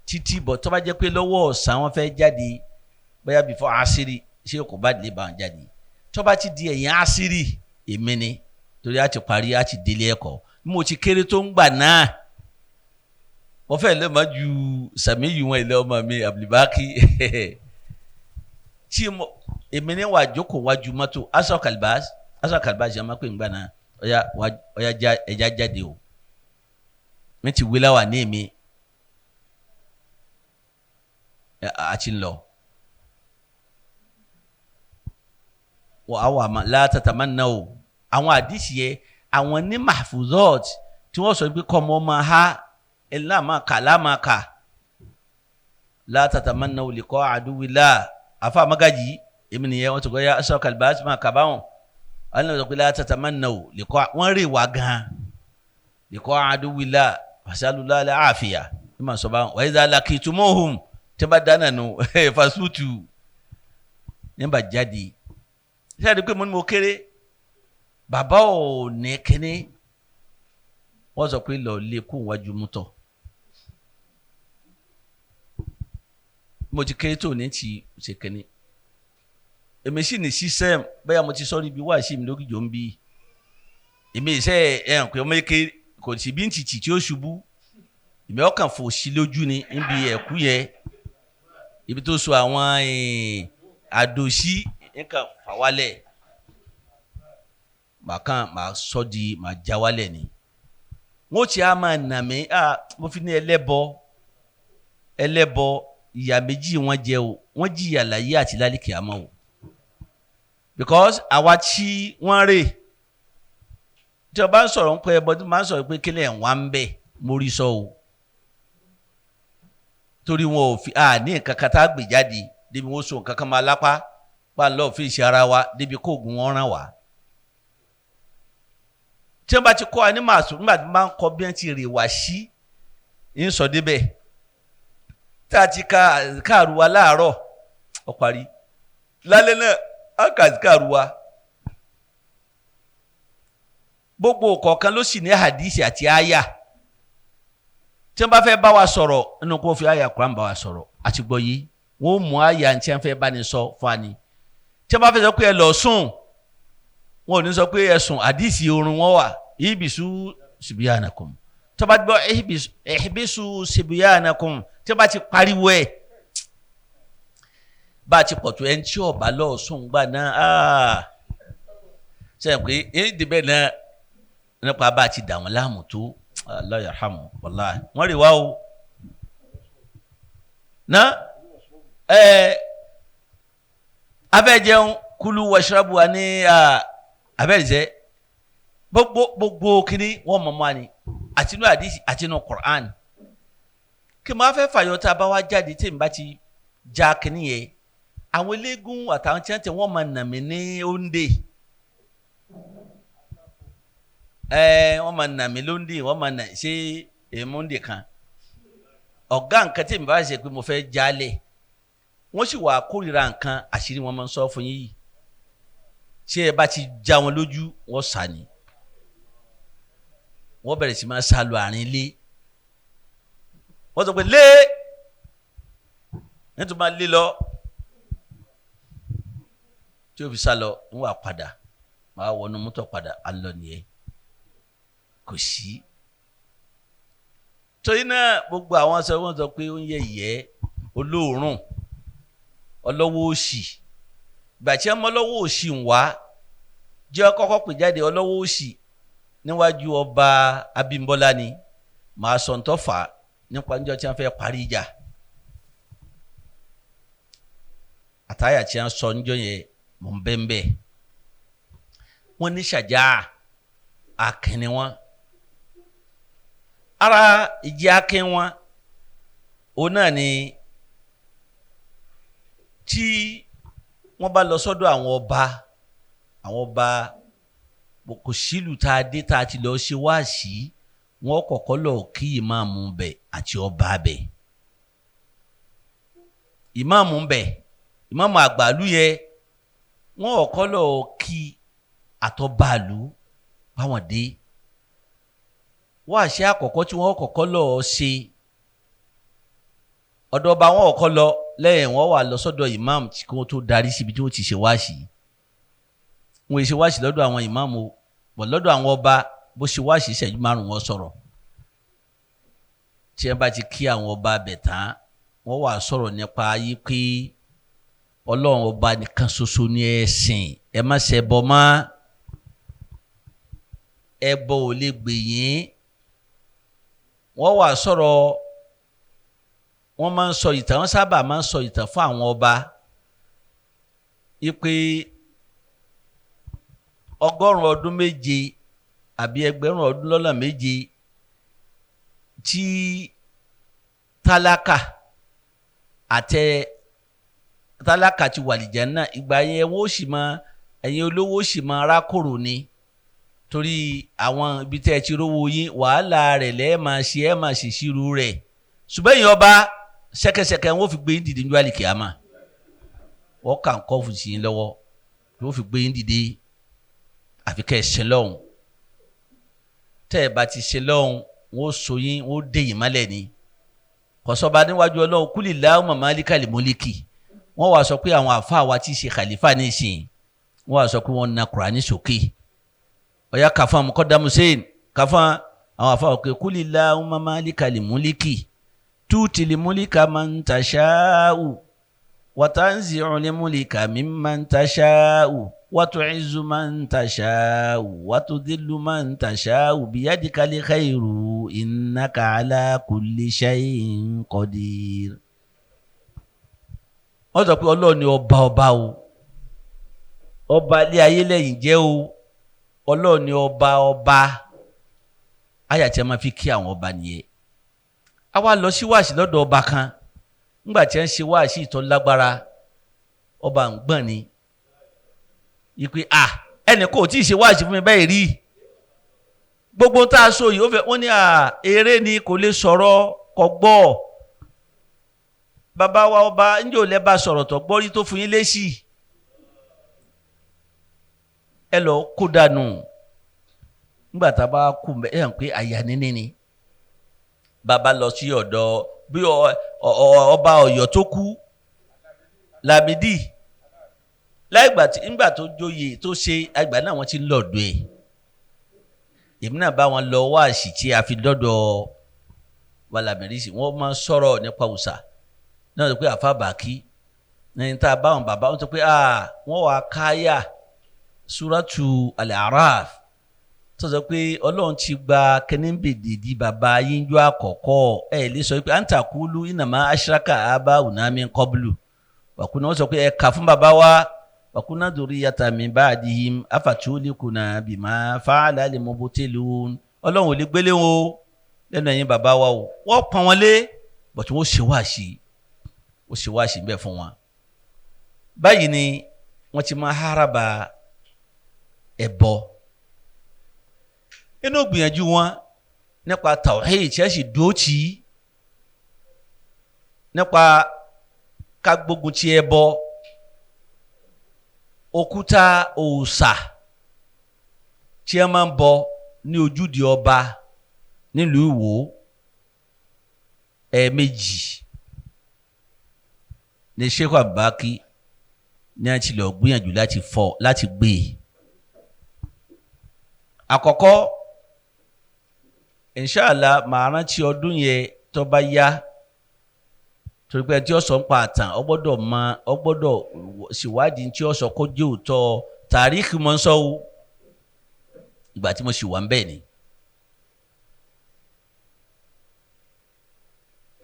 títí bọ̀ tó bá jẹ́ pé lọ́wọ́ ọ̀sán wọ́n fẹ́ jáde bóyá before asiri ṣé kò bá lè bá wọn jáde tó bá ti di ẹ̀yìn asiri èmi ni torí a ti parí a ti délé ẹ̀kọ́ mo ti kéré tó ń gbà náà wọ́n fẹ́ lè má ju sàmíyù wọn ilé ọmọ mi Abdul Baqi tí mo èmi ní wà jókòó wájú mọ́tò aṣọ kalibas yẹn máa pè ń gbà náà ọ̀ya ẹja jáde o mi ti wílá wà ní èmi àti ń lọ wọ́n àwọn àmà látàtàmánà o àwọn àdìsí yẹ àwọn ní mahfuzot tí wọ́n sọ pé kọ́ ọmọ máa ha ẹ̀ lámàkà látàtàmánà o lè kọ́ àdúwìlá àfa àmàgàjì èmi nìyẹn wọ́n ti kọ́ ya aṣọ kalibas máa kà báwọn wọ́n lè sọ pé látàtàmánà o lè kọ́ wọ́n rè wá gan lè kọ́ àdúwìlá fasalula àfìyà ní màá sọ báwọn wàá yẹ dá lakitumuhum tí wọ́n bá dáná nù fasutu ní bá jáde ṣé àdìpé mo ní mo kéré bàbá ò ní kíní wọ́n sọ pé lọ lè kó wájú mọ́tọ̀ mo ti kéré tó ní ti ṣe kíní èmi sì ní sísẹ́m bẹ́ẹ̀ mo ti sọ níbi wá sí mi lórí jò ń bí èmi ìṣe ẹ̀hàn pé ọmọ eke kò sí bí ń tìtì tí ó ṣubú èmi ọkàn fò sí lójú ni níbi ẹ̀kú yẹn ibi tó so àwọn àdòsí nǹkan fà wálẹ̀ màá sọ di màá já wálẹ̀ ni wọ́n ti á máa nà mí mo fi ní ẹlẹ́bọ ìyà méjì wọ́n jẹ o wọ́n jìyà láyé àti lálẹ́ kíámà o because àwa tí wọ́n rè tí o bá ń sọ̀rọ̀ ń pẹ́ ẹbọ tí o máa ń sọ̀rọ̀ pé kílẹ̀ ń wá ń bẹ̀ mórí sọ o torí wọn ò fi ní nǹkan kan tá a gbé jáde débi wọn so nǹkan kan máa lápá bá ń lọ fi ṣe ara wa débi kóògùn wọn ràn wá tí wọ́n bá ti kọ́ ẹni máa sùn nígbà tí wọ́n bá ń kọ́ bí wọ́n ti rè wá sí ń sọ débẹ̀ tá a ti káàrú wa láàárọ̀ ó parí lálẹ́ náà á káàrú wa gbogbo kọ̀ọ̀kan ló sì ní hadisi àti àyà tí wọ́n bá fẹ́ bá wa sọ̀rọ̀ nínú kó fi àyà Quran bá wa sọ̀rọ̀ àti gbọ́ yìí wọ́n mú àyà tí wọ́n fẹ́ bá ní sọ fún wa ni tí wọ́n bá fẹ́ sọ pé ẹ lọ sùn wọn ò ní sọ pé ẹ sùn hadisi oorun wọn wà ibisu sibiyanakum tí wọ́n bá gbọ́ ibisu sibiyanakum tí wọ́n bá ti pariwo ẹ̀ bá a ti pọ̀ tó ẹni tí ọba lọ sùn gbà náà sẹ́yìn pé èyí dìbẹ̀ náà nípa bá a ti dà wọ́n láàmú tó Allah yarhamu wallahi wọ́n rí wá o ná abẹ́jẹun kulu washrabu wa ní abẹ́rẹ́sẹ̀ gbogbo kiri wọ́n mọ̀ mọ́ ni àtinú àdìsí àtinú Qur'an kí n máa fẹ́ fàyọ tá a bá wá jáde tí n bá ti já kínní yẹn àwọn eléégún àtàwọn tí wọ́n ti wọ́n máa nà mí ní òǹdè wọ́n máa nà mí lóńdè wọ́n máa nà ṣé èmúndè kan ọ̀gá nǹkan tí mi bá ṣe pé mo fẹ́ jálẹ̀ wọ́n sì wà kórìíra nǹkan àṣírí wọn máa ń sọ fún yín yìí ṣé ẹ bá ti já wọn lójú wọ́n sà ní wọ́n bẹ̀rẹ̀ sí máa sálọ àárín ilé wọ́n sọ pé lé nítorí máa lé lọ tí ó fi sálọ ń wà padà máa wọnú mọ́tò padà á lọ nìyẹn kò sí. torí náà gbogbo àwọn sọ wọ́n sọ pé ó ń yẹ̀yẹ́ olóòórùn ọlọ́wọ́ òsì ìgbà tí ọmọ ọlọ́wọ́ òsì ń wá jẹ́ kọ́kọ́ pè jáde ọlọ́wọ́ òsì níwájú ọba Abímbọ́lá ni màá sọ ǹtọ́ fà á nípa níjọ́ tí wọ́n fẹ́ parí ìjà àtàyà tí wọ́n sọ níjọ́ yẹn mọ̀ ń bẹ́ẹ̀ wọ́n ní ṣàjá akínni wọn ara ìjẹ́ akín wọn òun náà ni tí wọ́n bá lọ sọ́dọ̀ àwọn ọba kò sílùú tá a dé tá a ti lọ ṣe wáàsí wọ́n kọ́kọ́ lọ kí ìmáàmù bẹ̀ àti ọba bẹ̀ ìmáàmù bẹ̀ ìmáàmù àgbàlú yẹ wọ́n kọ́kọ́ lọ kí àtọ́bàlú báwọn dé wáàsí àkọ́kọ́ tí wọ́n kọ́kọ́ lọ ṣe ọ̀dọ̀ ọba wọn kọ́kọ́ lọ lẹ́yìn wọ́n wà lọ sọ́dọ̀ ìmáàmù tí wọ́n tó darí síbi tí wọ́n ti ṣe wáàsí wọ́n ṣe wáàsí lọ́dọ̀ àwọn ìmáàmù bọ̀ lọ́dọ̀ àwọn ọba bó ṣe wáàsí ìṣẹ́jú márùn-ún wọ́n sọ̀rọ̀ tí wọ́n bá ti kí àwọn ọba bẹ̀ tán wọ́n wà sọ̀rọ̀ nípa ayé pé ọlọ́run ọba nìkan ṣoṣo ní ẹ̀sìn ẹ má ṣẹbọ mọ́ ẹbọ ò lè gbè yín wọ́n wà sọ̀rọ̀ wọ́n máa ń sọ ìtàn wọ́n sábà máa ń sọ ìtàn fún àwọn ọba ipe 100 ọdún méje àbí 1000 ọdún lọ́nà méje tí tálákà ti wà lìjánà ìgbà yẹn wọ́n ó sì máa ẹ̀yin olówó sì máa rákòrò ni torí àwọn ibi tẹ́ ẹ ti rówó yín wàhálà rẹ̀ lẹ́ẹ̀ máa ṣe ẹ̀ máa ṣèṣirò rẹ̀ ṣùgbọ́n èèyàn ọba ṣẹ́kẹ́ṣẹkẹ̀ wọ́n fi gbé yín dìde níjọ́ àlìkìyámà wọ́n kà ń kọ́ fún sí yín lọ́wọ́ wọ́n fi gbé yín dìde àfi kẹ́ ẹ ṣe lọ́hùn tẹ́ ẹ bá ti ṣe lọ́hùn wọ́n so yín wọ́n dé yín mọ́lẹ̀ ni kọ́sọ́ba níwájú ọlọ́run kúlì láhùn málíkàlì mólíkì wọ́n wá sọ pé àwọn àfa wa ti ṣe khalifa ní ìsìn wọ́n wá sọ pé wọ́n na Kùránì sókè ọ̀yá kàfọ́n mọ́kọ́dámù sẹ́yìn kàfọ́n àwọn àfa wa pé kúlì láhùn málíkàlì mólíkì tútìlì mólíkà man tashā'u وتنزع الملك ممن تشاء وتعز من تشاء وتذل من تشاء بيدك الخير إنك على كل شيء قدير. wọ́n sọ pé ọlọ́run ni ọba o ọba ilé ayé lẹ́yìn jẹ́ o ọlọ́run ni ọba àyà tí a máa fi kí àwọn ọba nìyẹn. a wá lọ sí wáàsí lọ́dọ̀ ọba kan ńgbà tí wọ́n ń ṣe wáàsí ìtọ́ lágbára ọba ń gbọ̀n ni ìpè ẹnì kò tí ì ṣe wáàsí fún mi báyìí rí gbogbo tá a sọ yìí wọ́n ní eré ni kò lè sọ̀rọ̀ kò gbọ́ bàbá wa ọba ńjẹ́ ò lẹ́ bá sọ̀rọ̀ tó gbọ́ rí tó fún yín lésì ẹ lọ kó dànù nígbà tá a bá kú ẹ hàn pé àyà níní ni bàbá lọ sí ọ̀dọ̀ bí ọba Ọ̀yọ́ tó kú Lámídì láìgbà tí ńgbà tó jóyè tó ṣe àgbà náà wọ́n ti ń lọ́ọ̀dọ̀ ẹ̀ èmi náà bá wọn lọ wáàsí tí a fi dọ́dọ̀ wa Lámídì sí wọ́n máa ń sọ̀rọ̀ nípa òòṣà náà sọ pé àfa Bàkí ní tá a bá wọn bàbá wọn sọ pé wọ́n wà káyà Suratu Al-A'raf tó sọ pé ọlọ́run ti gba kẹ́nìbèdè di bàbá yín jọ àkọ́kọ́ ẹ̀ lè sọ pé à ń tàkúlù ìnàmá aṣáká abáwùná min qablu wàkúnà wọ́n sọ pé ẹ̀ka fún bàbá wa wàkúnà duriyatan min ba'dihim afatuhlikuna bima fa'ala al-mubtilun ọlọ́run ò lè gbélé wọn o lẹ́nu ẹ̀yìn bàbá wa o wọ́n pọ́n wọn lé bọ̀tí wọ́n ṣe wáàsí bẹ́ẹ̀ fún wọn. báyìí ni wọ́n ti máa háraba ẹbọ inú gbìyànjú wọn nípa tawhid tí a sì dúró tì í nípa ká gbógun ti ẹbọ òkúta òòṣà tí a máa ń bọ ní ojúde ọba nílùú Ìwó ẹ̀ẹ̀mejì ní Sheikh Abdul Baqi ní àti lọ gbìyànjú láti gbé àkọ́kọ́ inshallah màá rántí ọdún yẹn tó bá yá torí pé tí ó sọ ń pa àtàn ó gbọ́dọ̀ ṣèwádìí tí ó sọ kó jẹ́ òótọ́ tàríkì mọ́ ń sọ o ìgbà tí mo sì wà ń bẹ̀ ni.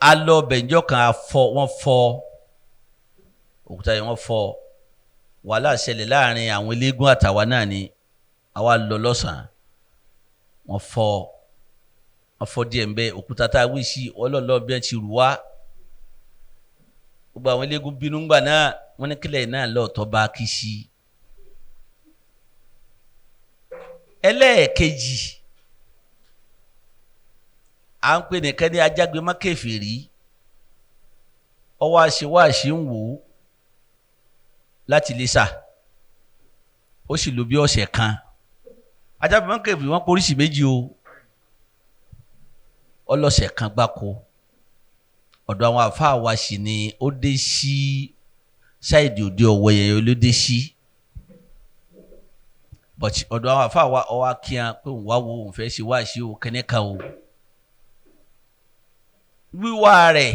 a lọ bẹ̀njọ́ kan wọ́n fọ́ òkúta yẹn wọ́n fọ́ wàhálà ṣẹlẹ̀ láàrin àwọn eléégún àtàwa náà ni àwa lọ lọ́sàn-án wọ́n fọ́ díẹ̀ ń bẹ òkúta tá a wí sí ọlọ́ọ̀lọ́ bí wọ́n ti rù wá gbogbo àwọn eléégún bínú ńgbà náà wọ́n ní kílẹ̀ náà lọ́ọ̀tọ́ bá kí sí. ẹlẹ́ẹ̀kejì à ń pè nìkan ní ajágbe mákèfèrí ọwọ́ àṣewáṣe ń wò ó láti lè sà ó sì lò bí ọ̀sẹ̀ kan ajágbe mákèfèrí wọ́n poríṣi méjì o ọlọ́sẹ̀ kan gbáko ọ̀dọ̀ àwọn àfáà wa sì ni ó dé sí ṣáìdì òde ọ̀wọ̀ yẹn ló dé sí but ọ̀dọ̀ àwọn àfáà wa ọwọ́ akíyan pé òun wá wo òun fẹ́ ṣe wáṣí o kẹ́nẹ́ka o wíwá rẹ̀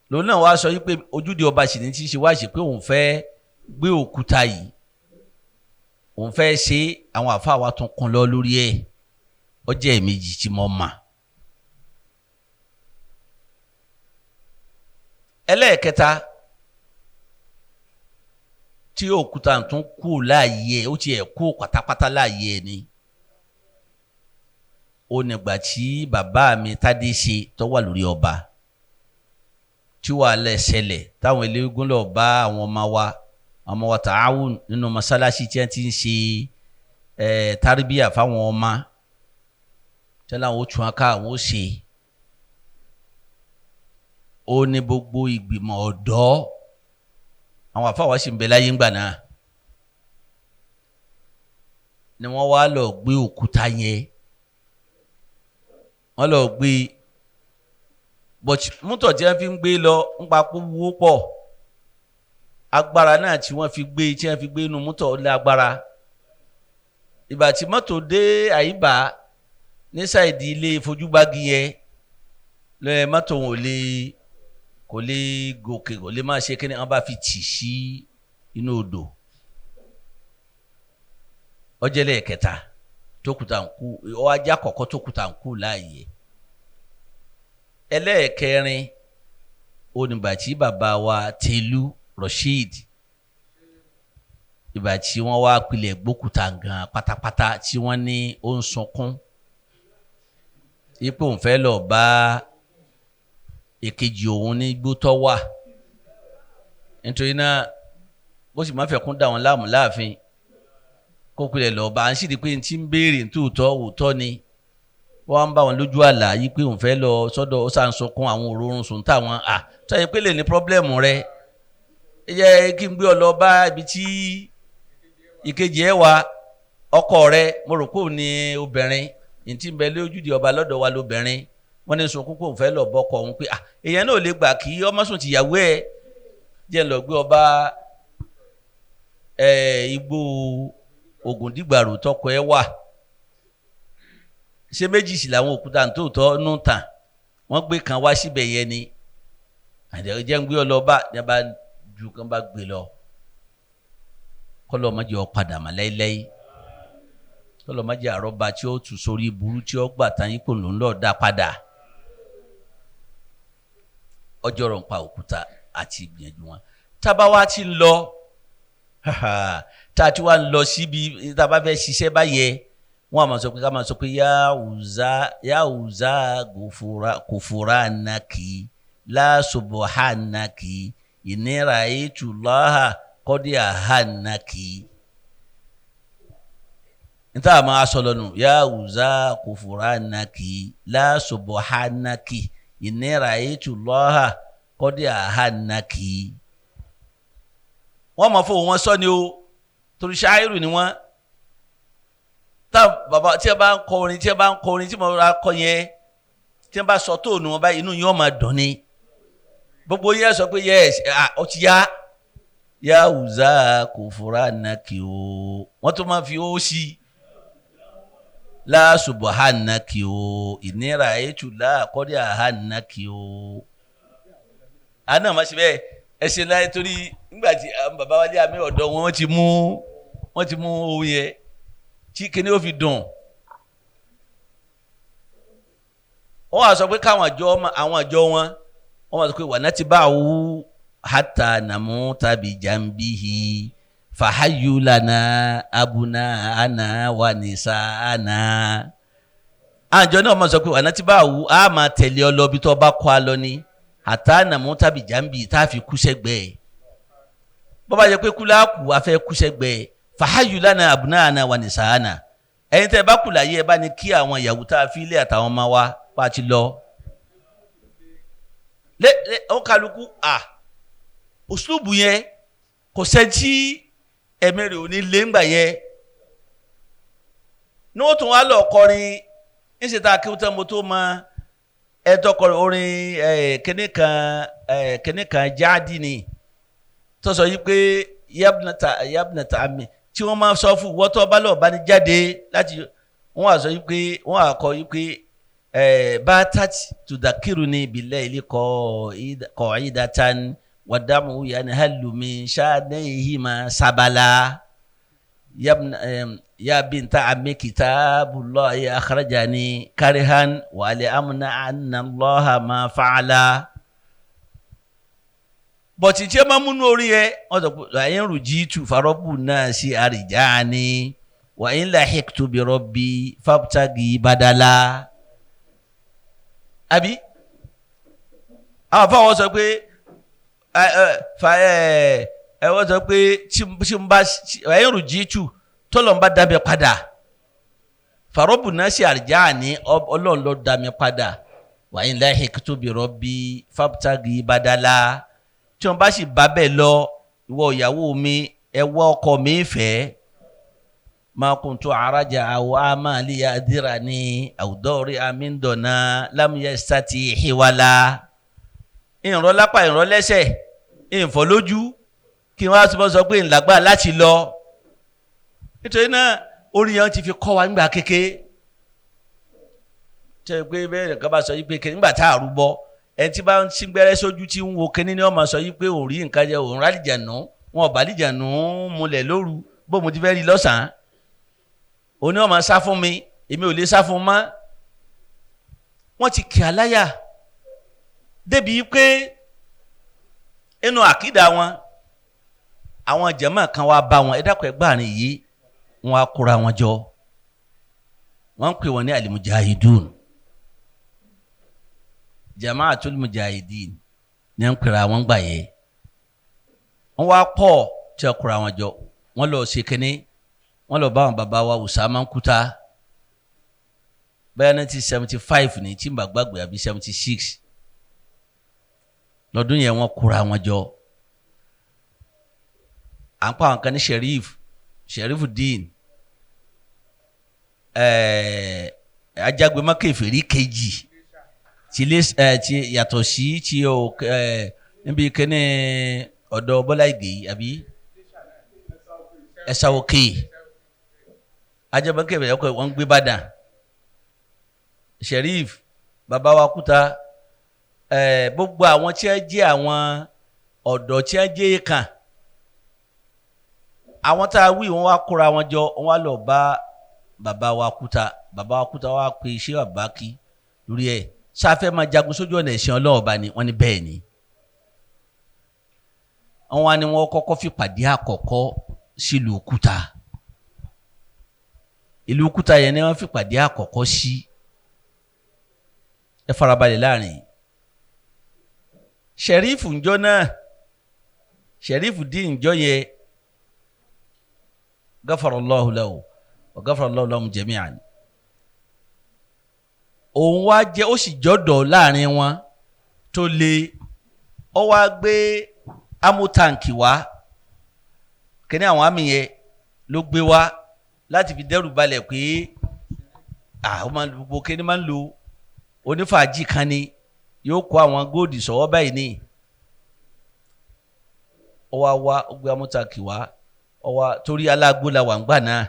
lòun náà wá sọ wípé ojúde ọba sì ní tí ṣe wáṣí pé òun fẹ́ gbé òkúta yìí òun fẹ́ ṣe àwọn àfáà wa tún kún lọ lórí ẹ̀ ó jẹ́ ẹ̀ẹ̀mejì tí mo mà. ẹlẹ́ẹ̀kẹta tí òkúta tún kú láàyè ó ti ẹ̀ kú pátápátá láàyè ni ó nígbà tí bàbá mi Tádé ṣe tó wà lórí ọba tí wàhálà ṣẹlẹ̀ táwọn eléégún lọ bá àwọn ọmọ wa tààwùn nínú mọ́sálásí tí wọ́n ti ń ṣe tarbíyà fáwọn ọmọ tí wọ́n láwọn ó tún aká àwọn ó ṣe ó ní gbogbo ìgbìmọ̀ ọ̀dọ́ àwọn àfáà wa sì ń bẹ láyé ńgbà náà ni wọ́n wá lọ gbé òkúta yẹn wọ́n lọ gbé mọ́tò tí wọ́n fi ń gbé lọ ń papò wó pọ̀ agbára náà tí wọ́n fi gbé inú mọ́tò lágbára ìgbà tí mọ́tò dé Àyíbá ní sáìdì ilé ìfojúbági yẹn lọ́yẹ̀ mọ́tò wọn kò lè gòkè kò lè máa ṣe kí ni wọ́n bá fi tì sí inú odò ọjẹ́lẹ̀ kẹta tókùtà ń kú ọwájá kọ̀kọ́ tókùtà ń kú láàyè ẹlẹ́ẹ̀kẹrin onígbà tí bàbá wa Tẹ̀lú Rasheed ìgbà tí wọ́n wá pilẹ̀ gbókùtà gan pátápátá tí wọ́n ní ó ń sunkún ipò ń fẹ́ lọ bá èkejì òun ní gbótọ́ wà nítorí náà bó sì máa fẹ́ kún dá wọn láàmú láàfin kó pilẹ̀ lọ bá a ń sì di pé n ti ń béèrè nítòótọ́ òótọ́ ni wọ́n ń bá wọn lójú àlá yìí pé òun fẹ́ lọ sọ́dọ̀ ó sàn sunkún àwọn òórùn sùn táwọn sọ́yìn pé lè ní pọ́blẹ́mù rẹ ẹ jẹ́ kí n gbé ọ lọ bá ibi tí ìkejì ẹ wà ọkọ rẹ mo rò pé òun ni obìnrin ní ti ń bẹ lójúde ọba lọ́dọ̀ wa lóbìnrin wọ́n ní sunkún pé òun fẹ́ lọ bọ́kọ òun pé èèyàn náà lè gbà kí ọmọ sùn tìyàwó ẹ jẹ́ lọ gbé ọba igbó Ògùndígbàrò tọkọ ẹ wà ṣé méjì sì làwọn òkúta nítòótọ́ nù tàn wọ́n gbé kan wá síbẹ̀ yẹn ni àdéhùn jẹ́ ń gbé ọ lọ bá ní a bá ju kan bá gbé lọ kọ́lọ́ má jẹ́ ọ padà mà láíláí kọ́lọ́ má jẹ́ àrọ́bá tí ó tù sórí burú tí ó gbà tán yípo ló ń lọ dá padà ọjọ́ rọ̀ ń pa òkúta àti ìgbìyànjú wọn tábà wá ti ń lọ tá a ti wá ń lọ síbi tá a bá fẹ́ ṣiṣẹ́ báyẹn wọ́n á máa sọ pé ká máa sọ pé yá ùzá kòfòránàkì láṣubuhánàkì ìnira ètùlọ́hà kọ́dí àhánàkì. níta máa sọ lọ́nu yá ùzá kòfòránàkì láṣubuhánàkì ìnira ètùlọ́hà kọ́dí àhánàkì. wọ́n máa fọwọ́ wọn sọ ni o torí ṣáírù ni wọ́n bàbá tí ẹ bá ń kọ orin tí mo ra kọ yẹn tí ẹ bá sọ tóònù wọn báyìí inú yóò máa dùn ni gbogbo yẹn sọ pé yes ó ti yá yàwùzá kò fura nàkì o wọ́n tó máa fi ó sí láṣùbọ̀ hà nàkì o ìnira ètò láàkọ́dé àhà nàkì o. àná máa ṣe bẹ́ẹ̀ ẹsẹ̀ láyé torí nígbà tí bàbá wálé àmì ọ̀dọ́ wọn ti mú owó yẹn tí kíní ó fi dùn. wọ́n wá sọ pé káwọn àjọ wọn wá sọ pé wà náà ti bá wú hata namu tabi jambihi fahayu lana abuna ana wa nisa ana. àjọ náà máa sọ pé wà náà ti bá wú a máa tẹ̀lé ọ lọ bí tó bá kọ́ a lọ ní hata namu tabi jambi tá a fi kú sẹ́gbẹ̀ẹ́ bọ́bá yẹ pé kúlá kù a fẹ́ kú sẹ́gbẹ̀ẹ́ fahayu lana abuna ana wa nisa ana ẹ̀yin tẹ́ ẹ bá kù láyé ẹ bá ní kí àwọn ìyàwó tá a fi ilé àtàwọn ọmọ wa pa ti lọ. ó kálukú òṣùlùbù yẹn kò sẹ́ńtì ẹ̀mẹ́rẹ̀ òní lẹ́ngbà yẹn ní wọ́n tún wá lọ kọrin ńṣe tá a kí wọ́n tẹ́ mo tó mọ ẹ̀tọ́ kọrin orin kíní kan jáde ni tó sọ yìí pé yabnata ami tí wọ́n máa sọ fún wọ́tọ́ bá lọ́ọ̀ bá ní jáde láti wọ́n á sọ yìí pé wọ́n á kọ yìí pé batat tudakiruni billahi qa'idatan wadamu yanhalu min sha'nihima sabala ya binta ammi kitabullahi akhrajani karihan wa li amna anna allaha ma fa'ala. bọ̀tí tí ó máa múnú orí ẹ wọ́n sọ pé àyìn rùjí tù farọ́bù náà sí àrìjá ni wà ń là hẹ́kítù bí rọ́bì fábùtàgì badala. àbí àwọn fáwọn sọ pé wọ́n sọ pé tí n bá àyìn rùjí tù tọ́lọ̀ ń bá dábẹ́ padà farọ́bù náà sí àrìjá ni ọlọ́run ló dá mi padà wà ń là hẹ́kítù bí rọ́bì fábùtàgì badala. tí wọ́n bá sì bá bẹ́ẹ̀ lọ ìwọ ìyàwó mi ẹwọ́ ọkọ mi fẹ́ ma kuntu araja aw amali adirani aw dawri amindona lam yastati hiwala. ìrọ̀ lápá ìrọ̀ lẹ́sẹ̀ ìfọ̀ lójú kí wọ́n á túbọ̀ sọ pé ìlàgbà láti lọ. nítorí náà orí yẹn ti fi kọ́ wa nígbà kéke tẹ́ pé bẹ́ẹ̀ nìkan bá sọ yí pé nígbà tá a rúbọ ẹni tí bá ń sí gbẹ́rẹ́ sójú tí ń wo kínní ni wọ́n máa sọ yí pé òun rí nǹkan jẹ òun rálìjànú wọn ò bàlìjànú múlẹ̀ lóru bó mo ti fẹ́ rí lọ́sàn-án òun ni wọ́n máa sá fún mi èmi ò lè sá fún mọ́. wọ́n ti kì á láyà débi pé inú àkídà wọn àwọn jàmáà kan wá bá wọn ẹ dákun ẹ gbàrin yìí wọn á kóra wọn jọ wọ́n ń pè wọ́n ní alimujahidun jamaatul mujahidin ní ń pèrè àwọn gbà yẹ wọ́n wá pọ̀ tí a kóra wọn jọ wọ́n lọ ṣe kínní wọ́n lọ bá àwọn bàbá wa Usama Nkuta bẹ́ẹ̀ 1975 ní tí n bá gbàgbé àbí 76 lọ́dún yẹn wọ́n kóra wọn jọ à ń pa àwọn kan ní Sherifudeen ajagbemọ kèfèrí kejì ti yàtọ̀ sí ti o níbi kíní ọ̀dọ̀ Bọ́lá Ìgè àbí ẹ̀sà òkè ajagbemọ kèfèrí ọkọ̀ wọn gbé Ìbàdàn Sherif bàbá wa Kúta gbogbo àwọn tí wọ́n jẹ́ àwọn ọ̀dọ́ tí wọ́n jẹ́ kàn àwọn tá a wí wọ́n wá kóra wọn jọ wọ́n wá lọ bá bàbá wa Kúta wá pe Sheikh Abdul Baqi lórí ẹ̀ sáfẹ́ máa jagun sójú ọ̀nà ẹ̀sìn Ọlọ́run bá ní wọ́n ní bẹ́ẹ̀ ni wọ́n wá ní wọ́n kọ́kọ́ fi pàdé àkọ́kọ́ sílùú Kúta ìlú Kúta yẹn ni wọ́n fi pàdé àkọ́kọ́ sí ẹ farabalẹ̀ láàrin Sherifu ńjọ́ náà Sherifudeen ńjọ́ yẹ gafarallahu lahu wa gafarallahu lahum jami'an òun wá jẹ́ ó sì jọ́dọ̀ láàrin wọn tó le ó wá gbé amútàǹkì wá kíní àwọn àmì yẹn ló gbé wá láti fi dẹ́rù balẹ̀ pé ọmọ gbogbo kí ni máa ń lo onífàájì kan ni yóò kó àwọn góòdì sọ́wọ́ báyìí ní ọwọ́ wa ọgbẹ́ amútakì wá ọwọ́ torí alágbó la wà ń gbà náà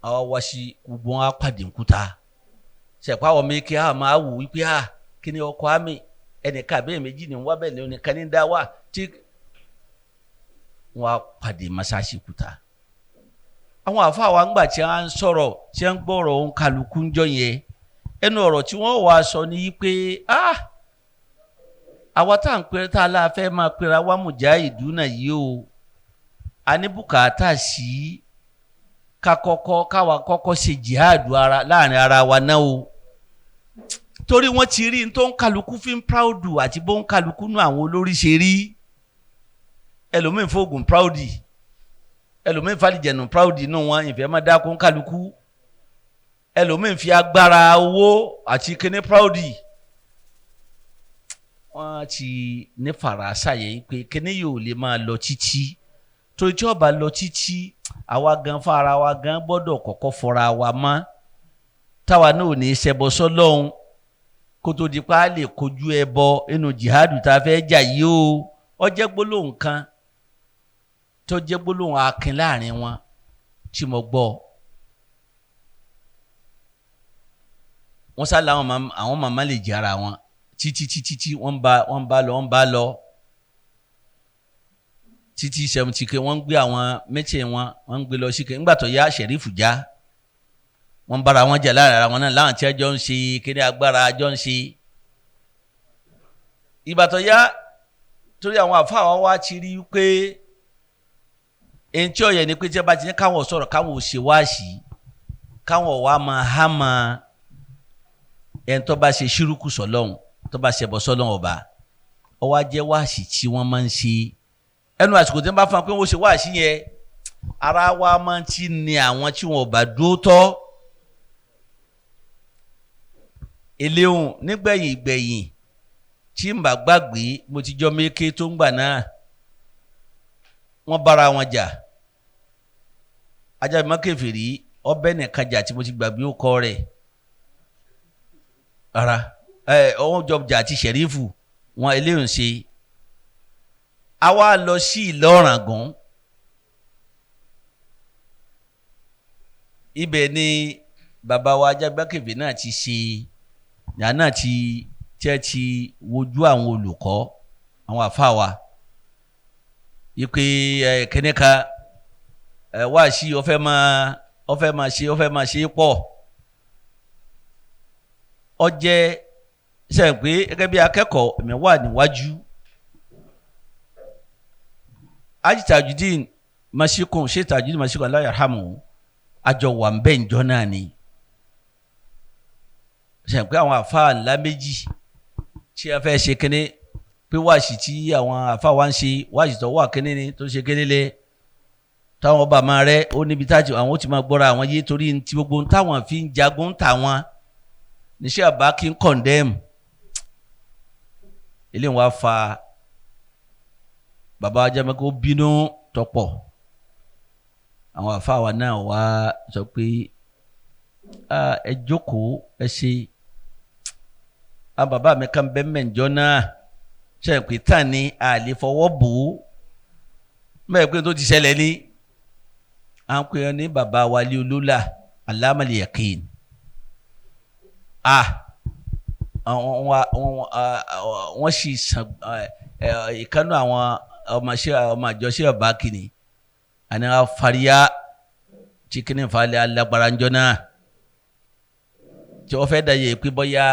àwọn wá sí gbogbo wọn apàdé nkúta ṣẹ̀pá àwọn méjì á máa wò wípé kí ni ọkọ̀ àmì ẹnìkan àbẹ́yẹ méjì ni wọ́n bẹ̀ ní oníkan ní dá wà tí wọ́n apàdé masáàsì kúta àwọn àfáà wa ń gbà tí wọ́n ń sọ̀rọ̀ tí wọ́n ń gbọ́rọ̀ òun kálukú ń jọ yẹn ẹnu ọ̀rọ̀ tí wọ́n wá sọ ní pé àwa tá à ń pèrè tá a la fẹ́ máa pèrè àwa mùjáhídùn yìí o a ní bùkátà sí káwa kọ́kọ́ ṣe jihad láàrin ara wa náà o torí wọ́n ti rí n tó ń kálukú fi ń proud àti bó ń kálukú nú àwọn olórí ṣe rí ẹlòmíín fóògùn proud ẹlòmíín fàlìjẹ̀nù proud nù wọn ìfẹ́ máa dákú ń kálukú ẹlòmíín fi agbára owó àti kíní proud wọ́n ti ní farasa yẹ pé kíní yóò lè máa lọ títí torí tí ó bá lọ títí àwa gan fún ara wa gan gbọ́dọ̀ kọ́kọ́ fọra wa mọ́ táwa náà ò ní ṣẹbọ sọ́lọ́hun kó tó di pa á lè kojú ẹbọ inú jihadu tá a fẹ́ jà yìí o ó jẹ́ gbólóhùn kan tó jẹ́ gbólóhùn akin láàrin wọn tí mo gbọ́ wọ́n sá láwọn àwọn màmá lè jẹ́ ara wọn títí wọ́n bá lọ títí 70k wọ́n ń gbé àwọn méjì wọn ń gbé lọ síkẹ́ ńgbà tó yá ṣẹ̀rífù já wọ́n bára wọn jà láàrin ara wọn náà láwọn tí a jọ ń ṣe kéde agbára jọ ń ṣe ìgbà tó yá torí àwọn àfáà wa wá ti rí pé ẹni tí ó yẹ ni pé tí a bá ti ní káwọn sọ̀rọ̀ káwọn ò ṣe wáàsí káwọn wá máa há máa ẹni tó bá ṣe ṣírùkù sọ́lọ́hun tó bá ṣẹbọ sọ́lọ́hun ọba ó wá jẹ́ wáàsí tí wọ́n máa ń ṣe ẹnu àsìkò tí wọ́n bá fún wọn pé wọ́n ṣe wáàsí yẹn ara wa máa ti ní àwọn tí wọn ò bá dúró tọ́ eléhùn nígbẹ̀yìn ìgbẹ̀yìn tí n bá gbàgbé mo ti jọ méke tó ń gbà náà wọ́n bára wọn jà ajá ìmọ̀ kèfèrí ọbẹ̀ nìkan jà tí mo ti gbàgbé ó kọ́ rẹ̀ ara ọwọ́n jọ jà àti ṣẹ̀rífù wọn eléhùn ṣe a wá lọ sí Ìlọràngún ibẹ̀ ni bàbá wa Ajágbákèbè náà ti ṣe ìyá náà ti wojú àwọn olùkọ́ àwọn àfáà wa ipe kẹ́nẹ́ka wá sí ọfẹ́ máa ṣe pọ̀ ọ jẹ́ sẹ́yìn pé gẹ́gẹ́ bí akẹ́kọ̀ọ́ mi wà níwájú Sirajudeen Mashikun Sheikh Sirajudeen Mashikun Allah yarhamu àjọ wà ń bẹ́ ǹjọ́ náà ni sẹ́yìn pé àwọn àfáà ńlá méjì tí a fẹ́ ṣe kíní pé wáàsí tí àwọn àfáà wa ń ṣe wáàsí tó wà kíní ni tó ṣe kíní lé táwọn ọba máa rẹ ó níbi tájú àwọn ó ti máa gbọ́ra àwọn yé torí ti gbogbo táwọn fi ń jagun táwọn ní Sheikh Abdul Baqi ń condemn ilé wa fa bàbá Ajámẹ́kọ́ bínú tọ́pọ̀ àwọn àfáà wa náà wá sọ pé ẹ jókòó ẹ ṣe bàbá mi kan bẹ́ẹ̀ mẹ́jọ náà ṣe pé tán ni a lè fọwọ́ bò ó mẹ́rin pé tó ti ṣẹlẹ̀ ní à ń pè é ní bàbá wálé olólà alámàlì yakin wọ́n sì sàn ìkànnì àwọn ọmọ àjọ Sheikh Abdul Baqi ni àní afáríyá tí kìíní falẹ̀ alágbára ńjọ náà tí wọ́n fẹ́ dàyè pé bọ́yá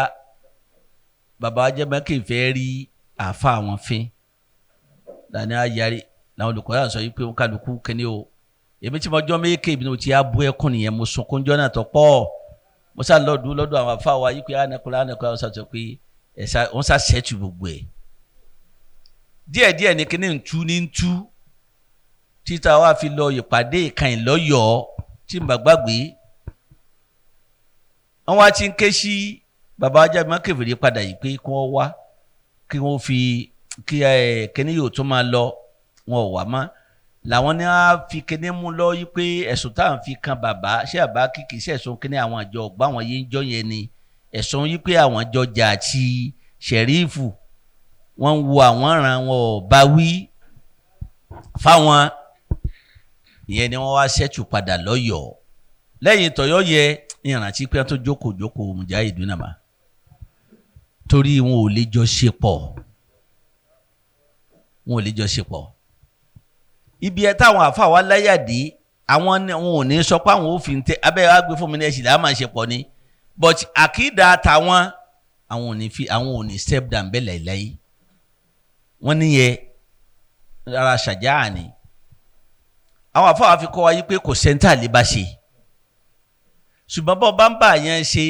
bàbá Ajámẹ́kẹ́ fẹ́ rí àfa àwọn fín lànà ayárí làwọn olùkọ́ yà sọ yìí pé wọ́n kálukú kíní o èmi tí mo jọ́ méjèèké ibi ní o ti á bú ẹkún nìyẹn mo sunkún jọ́ náà tó pọ̀ mo sá lọ́dọ̀ àwọn àfa wa yìí pé ánàkúrẹ́ sọ pé ẹ̀sà wọ́n sá sẹ́tù gbogbo ẹ̀ díẹ̀díẹ̀ ní kíní ń tú títa wa fi lọ ìpàdé ìkànnì lọ́yọ̀ọ́ tí n bá gbàgbé wọ́n wá ti ń ké sí bàbá Ajámẹ́kẹ́ fèrè padà yìí pé kí wọ́n wá kí wọ́n fi kí kíní yóò tún máa lọ wọn ò wá mọ́ làwọn ní wọ́n fi kíní mú lọ yí pé ẹ̀sùn táwọn fi kan bàbá ṣé àbá kìkì sí ẹ̀sùn kíní àwọn àjọ ọ̀gbá wọn yé ń jọ yẹn ni ẹ̀sùn yí pé àwọn jọjà àti ṣẹ̀rífù wọ́n ń wo àwọn ràn wọn ò bá wí fáwọn ìyẹn ni wọ́n wá ṣẹ́tù padà lọ́yọ̀ọ́ lẹ́yìn tọ̀yọ́ yẹ ìrántí pé wọ́n tó jókòó mùjáhídùn náà mà torí wọn ò lè jọ ṣe pọ̀ ibi ẹ táwọn àfa wa láyàdé àwọn wọn ò ní sọ pé àwọn ò fi ń tẹ abẹ́ wa gbé fún mi ní ẹ̀sìn làá máa ṣe pọ̀ ni but àkídà tàwọn àwọn ò ní step down bẹ́ẹ̀ láìláyé wọ́n níyẹ ara ṣàjáà ni àwọn àfa wa fi kọ́ wa yí pé kò sẹ́ńtà lè bá ṣe ṣùgbọ́n bọ́ bá ń bà yẹn ṣe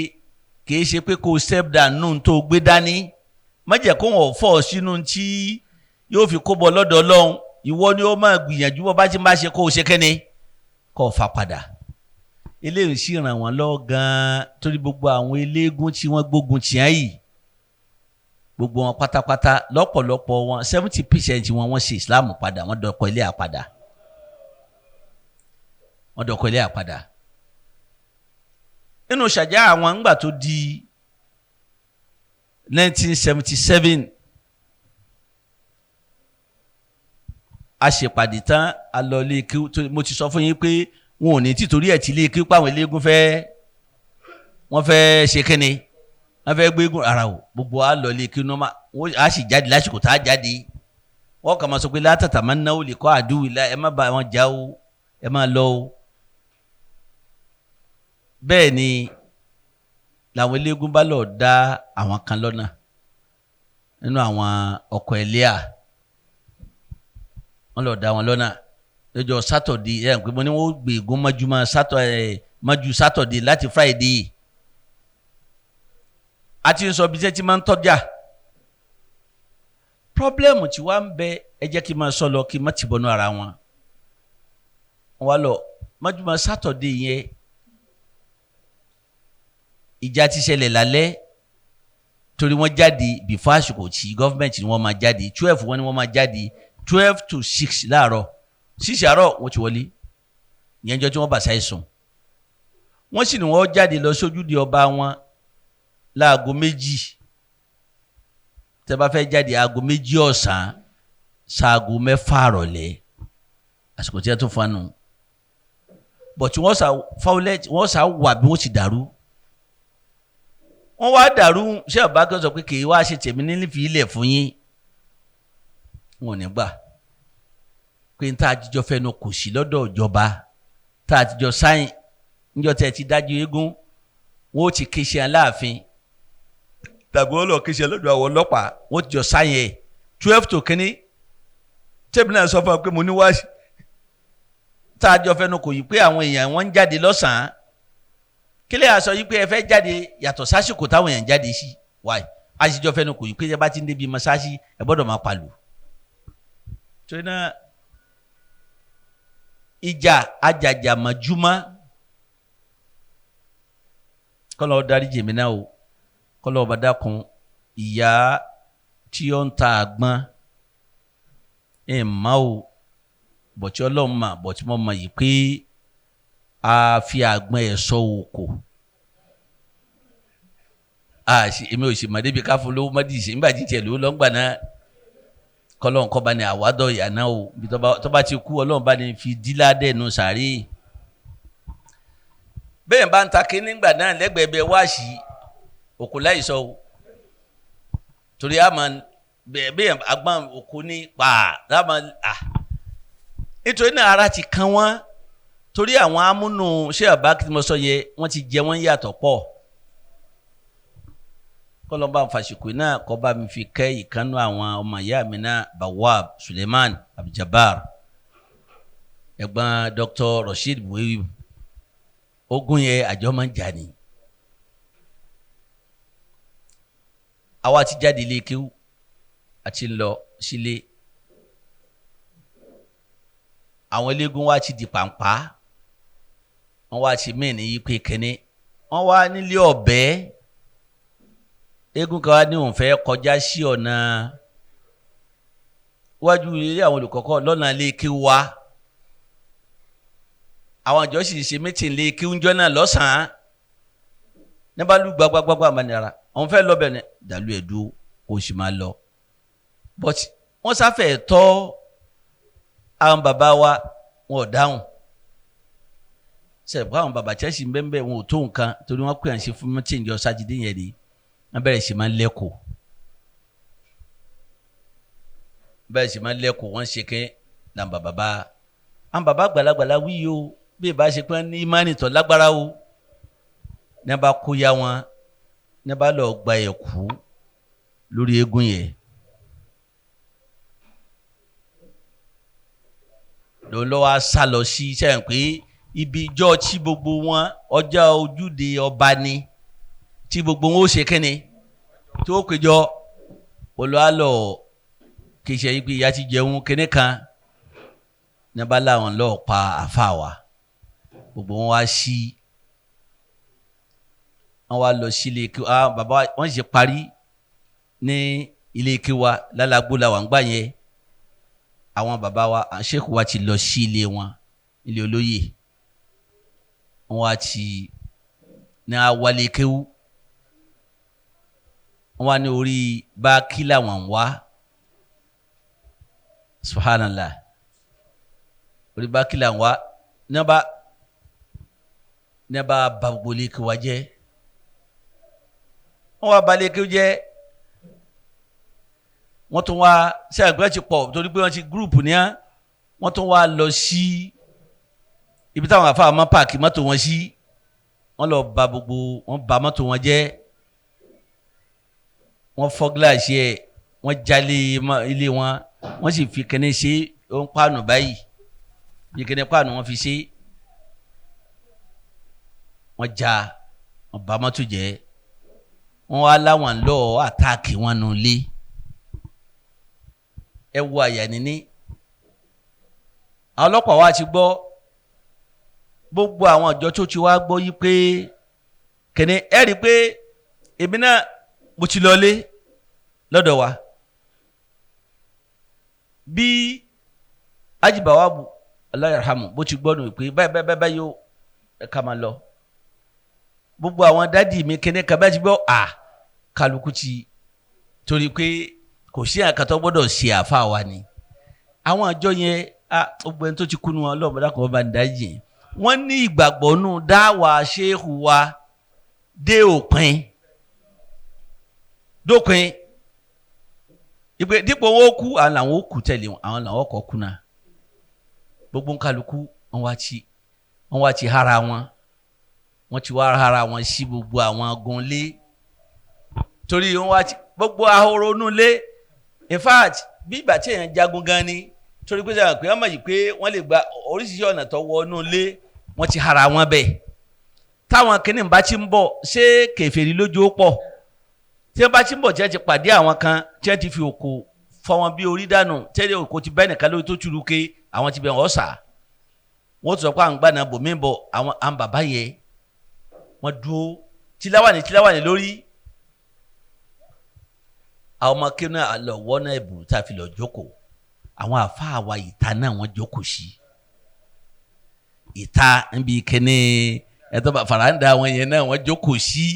kì í ṣe pé kò step down nù tó gbé dání má jẹ́ kó wọ́n fọ́ sínú tí yóò fi kó bọ́ lọ́dọ̀ Ọlọ́run ìwọ ni ó máa gbìyànjú bọ́ bá ti máa ṣe kó o ṣe kẹ́ni kó o fà padà eléyìí sì ràn wọ́n lọ gan-an torí gbogbo àwọn eléégún tí wọ́n gbógun tì á yìí gbogbo wọn pátápátá lọ́pọ̀lọpọ̀ wọn 70% wọ́n ṣe Islam padà wọ́n dọ̀kọ̀ ilé àpadà nínú ṣàjá àwọn ńgbà tó di 1977 a ṣèpàdé tán a lọ ilé kí mo ti sọ fún yín pé wọn ò ní títorí ẹ̀ tí ilé kí pàwọn eléégún wọ́n fẹ́ ṣe kíni wọ́n fẹ́ gbégún ara o gbogbo a lọ ilé kí nọ́mà a sì jáde lásìkò tá a jáde wọ́n kà máa sọ pé látàtà máa ń náwó lè kọ́ àdúwì ẹ má bá wọn já o ẹ má lọ o bẹ́ẹ̀ ni làwọn eléégún bá lọ dá àwọn kan lọ́nà nínú àwọn ọkọ̀ ẹlẹ́à wọ́n lọ dá wọn lọ́nà lọ́jọ́ sátọ̀dé ẹ̀ ń pè mọ́ ní wọ́n gbé egun mọ́jú sátọ̀dé láti fúráìdé àti sọ bí iṣẹ́ tí máa ń tọ́jà pọ́blẹ́mù tí wàá ń bẹ ẹ jẹ́ kí n máa sọ lọ kí n má ti bọ́nú ara wọn wọ́n lọ mọ́júmọ́ sátọ̀dé yẹn ìjà ti ṣẹlẹ̀ lálẹ́ torí wọ́n jáde before àsìkò tí gọ́fìmẹ̀ntì ni wọ́n máa jáde 12 wọ́n ni wọ́n máa jáde 12 to 6 láàárọ̀ 6 àárọ̀ wọ́n ti wọlé ìyẹn jọ tí wọ́n bá sáyé sùn wọ́n sì ní wọ́n jáde lọ sójúde ọba wọn láago 2 tẹ́ bá fẹ́ jáde aago 2 ọ̀sán ṣaago 6 àrọ̀lẹ́ àsìkò tí wọ́n tún fanu bọ̀ tí wọ́n sá wà bí wọ́n ti dàrú wọ́n wá dàrú ṣé ọba kan sọ pé kì í wá ṣe tèmi nífi ilẹ̀ fún yín wọn ò ní gbà pé n tá àtijọ́ fẹnu kò sí lọ́dọ̀ ìjọba tá àtijọ́ sáyìn níjọ́ tẹ́ ti dájú eégún wọn ó ti kéṣe aláàfin tàbí wọn lọ kéṣe lọ́dọ̀ àwọn ọlọ́pàá wọn ó ti jọ sáyìn ẹ̀ 12 tó kínní tẹ́mi náà sọ fún ọ pé mo ní wá tá àtijọ́ fẹnu kò yí pé àwọn èèyàn wọn ń jáde lọ́sàn-án kílẹ̀ àṣọ yìí pé ẹ fẹ́ jáde yàtọ̀ sásìkò táwọn èèyàn jáde sí wáyé àṣìjọ fẹ́nu kò yìí pé ẹ bá ti ń débi mọ́ṣáṣí ẹ gbọ́dọ̀ máa palù. torí náà ìjà ajàjàmọ́júmọ́ kọ́lọ́ darí jèmi náà o kọ́lọ́ ọba dákun ìyá tí ó ń ta àgbọn ẹ̀ má o bọ̀tí ọlọ́run mà bọ̀tí mo mọ̀ yìí pé a fi àgbọn ẹ̀ sọ òkò èmi ò sì mọ̀ débi ká fún lówó mọ́dì sí nígbà tí tiẹ̀ lówó lọ́ngbà náà kọ́lọ́n kọ́ bá ní àwádọ́ ìyá náà o bí tó bá ti kú ọlọ́run bá ní fi dílá dẹ́nu sàárè bẹ́ẹ̀ bá ń ta kí nígbà náà lẹ́gbẹ̀ẹ́ bẹ́ẹ̀ wá sí òkú láìsọ o torí àmọ́ bẹ́ẹ̀ àgbọn òkú ní pa láàmọ́ nítorí náà ara ti kan wọ́n torí àwọn amúnú ṣé àbá kí mo sọ yẹ wọ́n ti jẹ wọ́n yàtọ̀ pọ̀ kọlọmba nfàṣìkò náà kọ́ bá mi fi kẹ́ ìkànnú àwọn ọmọ ìyá mi náà Bawab Suleiman Abduljabar ẹ̀gbọ́n Dr. Rasheed Buhari ogun yẹ àjọ máa ń jà ní. àwa ti jáde ilé kéwú àti lọ sílé àwọn eléégún wa ti di pàǹpá wọ́n wá ti mí ní yí pé kẹ́ni wọ́n wá nílé ọ̀bẹ eégún kan wá ní òun fẹ́ kọjá sí ọ̀nà wájú ilé àwọn olùkọ́kọ́ lọ́nà ilé kéwú wa àwọn ìjọ sì ṣe meeting lé kí oúnjẹ náà lọ́sàn-án ní bá lù gbàgbàgbàgbà àmàlẹ́ra àwọn fẹ́ lọ bẹ̀rẹ̀ dàlú ẹ̀dú kò sì máa lọ but wọ́n sáfẹ́ tọ́ àwọn bàbá wa wọn ò dáhùn sẹ́yìn àwọn bàbá chẹ́sì bẹ́ẹ̀ wọn ò tó nǹkan torí wọ́n pè à ń ṣe fún meeting ìjọ sátidé yẹn ni wọ́n bẹ̀rẹ̀ sí máa lẹ́kọ̀ọ́ wọ́n ṣe kẹ́ làǹbà bàbá àwọn bàbá gbàlagbàlà wí yìí o bí ìbá ṣe pé ní ìmánì tó lágbára o ní a bá kó ya wọn ní a bá lọ gba ẹ̀kú lórí eégún yẹn lòun lọ́wọ́ á sá lọ sí sẹ́yìn pé ibi ìjọ tí gbogbo wọn ọjọ́ ojúde ọba ni tí gbogbo wọn ó ṣe kẹ́ni tí ó péjọ olùwàlọ́ kì í ṣe pé ìyá ti jẹun kíní kan ní a bá láwọn lọ́ọ̀ pa àfa wa gbogbo wọn wá sí wọn wá lọ sí ilé kí bàbá wọn ṣe parí ní ilé kí wa lálàgbó la wà ń gbà yẹn àwọn bàbá wa Sheikh wa ti lọ sí ilé wọn ilé olóyè wọn wá ti ní awálé kéwú wọn wá ní orí bá kí làwọn wá subhanallah orí bá kí làwọn wá ní bá ba gbogbo ilé kí wa jẹ́ wọ́n wá balẹ̀ kí ó jẹ́ wọ́n tún wá sí àgbẹ̀ ti pọ̀ torí pé wọ́n ti gúrùpù ní á wọ́n tún wá lọ sí ibi táwọn àfa máa páàkì mọ́tò wọn sí wọ́n lọ ba gbogbo wọ́n ba mọ́tò wọn jẹ́ wọ́n fọ́ gíláàsì ẹ̀ wọ́n jalè ilé wọn wọ́n sì fi kẹ́ni ṣe ohun páànù báyìí bí kẹ́ni páànù wọ́n fi ṣe wọ́n já wọ́n ba mọ́tò jẹ́ wọ́n wá láwọn lọ àtàkì wọn nù lé ẹ wo àyà níní àwọn ọlọ́pàá wa ti gbọ́ gbogbo àwọn ọjọ́ tó ti wá gbọ́ yí pé kẹ́ni ẹ rí i pé èmi náà mo ti lọlé lọ́dọ̀ wa bí ajibawa bu Allah yarhamu bó ti gbọ́ nù pé báyìí yóò ká máa lọ gbogbo àwọn dádì mi kẹ́ni kàbá ti gbọ́ kálukú ti torí pé kò sí àkàtọ́ gbọ́dọ̀ ṣe àfa wa ni àwọn àjọ yẹn gbogbo ẹni tó ti kúnú wọn lọ́mọdé kò bá ń dájì wọ́n ní ìgbàgbọ́ nù dáwà ṣéhù wa dé òpin dópin ìpè dípò owó kú àwọn làwọn ó kú tẹ̀lé wọn àwọn làwọn kọ̀ kú náà gbogbo kálukú wọn wá ti hara wọn wọ́n ti wá hara wọn sí gbogbo àwọn agunlé torí wọ́n wá ti gbogbo ahoro inú lé in fact bí ìgbà tí èèyàn jagun gan ni torí pé sẹ́wọ̀n pé wọ́n mọ̀ yìí pé wọ́n lè gba oríṣiríṣi ọ̀nà tó wọ inú lé wọ́n ti hara wọn bẹ́ẹ̀ táwọn kìnnìún bá ti ń bọ̀ ṣé kèfèrí lójú ó pọ̀ tí wọ́n bá ti ń bọ̀ tí wọ́n ti pàdé àwọn kan tí wọ́n ti fi òkò fọ́ wọn bí orí dànù tẹ́lẹ̀ òkò ti bẹ́ẹ̀ nìkan lórí tó túrú ké àwọn ti bẹ̀ wọ́n sà wọ́n ti sọ pé àwọn gbàna bòmí ń bọ̀ àwọn bàbá yẹ wọ́n dúró tíláwàní lórí àwọn ọmọ kí náà lọ wọ́n náà ẹ̀bùrú tá a fi lọ jókòó àwọn àfáà wa ìta náà wọ́n jókòó sí ìta níbi kíní ẹ̀tọ́ faranda wọn yẹn náà wọ́n jókòó sí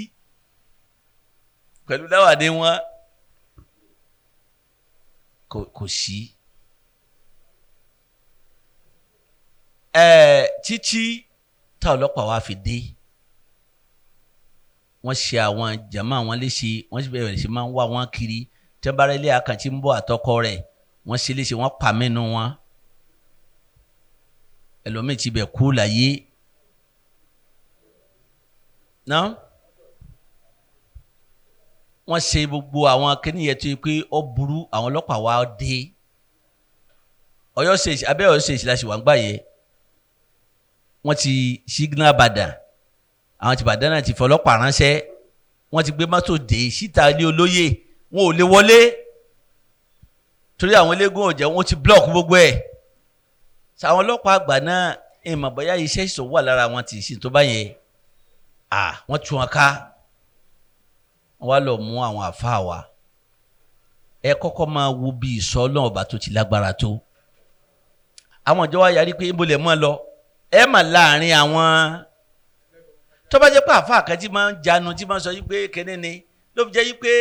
pẹ̀lú dáwàdé wọn kò sí títí tá ọlọ́pàá wa fi dé wọ́n ṣe àwọn jàmá wọn léṣe wọ́n sì bẹ̀rẹ̀ sí máa ń wá wọn kiri tẹ́bárẹ́ ilé àkàntì ń bọ̀ àtọkọ rẹ̀ wọ́n ṣe léṣe wọ́n pa mẹ́nu wọn ẹlòmíì ti bẹ̀ kú láyé náà wọ́n ṣe gbogbo àwọn akẹ́niyẹ tó yẹ pé ó burú àwọn ọlọ́pàá wa dé Ọ̀yọ́ ṣèṣì abẹ́ Ọ̀yọ́ ṣèṣì láti wà ń gbà yẹ wọ́n ti ṣígínà Ìbàdàn àwọn ti Ìbàdàn náà ti fọlọ́pàá ránṣẹ́ wọ́n ti gbé mọ́tò dé síta ilé olóyè wọn ò lè wọlé torí àwọn eléégún ọ̀jẹ̀ wọn ti block gbogbo ẹ̀ sàwọn ọlọ́pàá àgbà náà ìmọ̀ bóyá iṣẹ́ ìṣòwò wà lára wọn ti ìsìn tó bá yẹn wọ́n tú wọn ká wọ́n wá lọ mú àwọn àfáà wa ẹ kọ́kọ́ máa wo bí ìsọ Ọlọ́run ọba tó ti lágbára tó àwọn ìjọ wa yarí pé ibo lè mọ́ lọ ẹ mà láàrin àwọn tó bá jẹ́ pé àfáà kan tí máa ń janu tí máa ń sọ yí pé kíní ni ló fi jẹ́ yí pé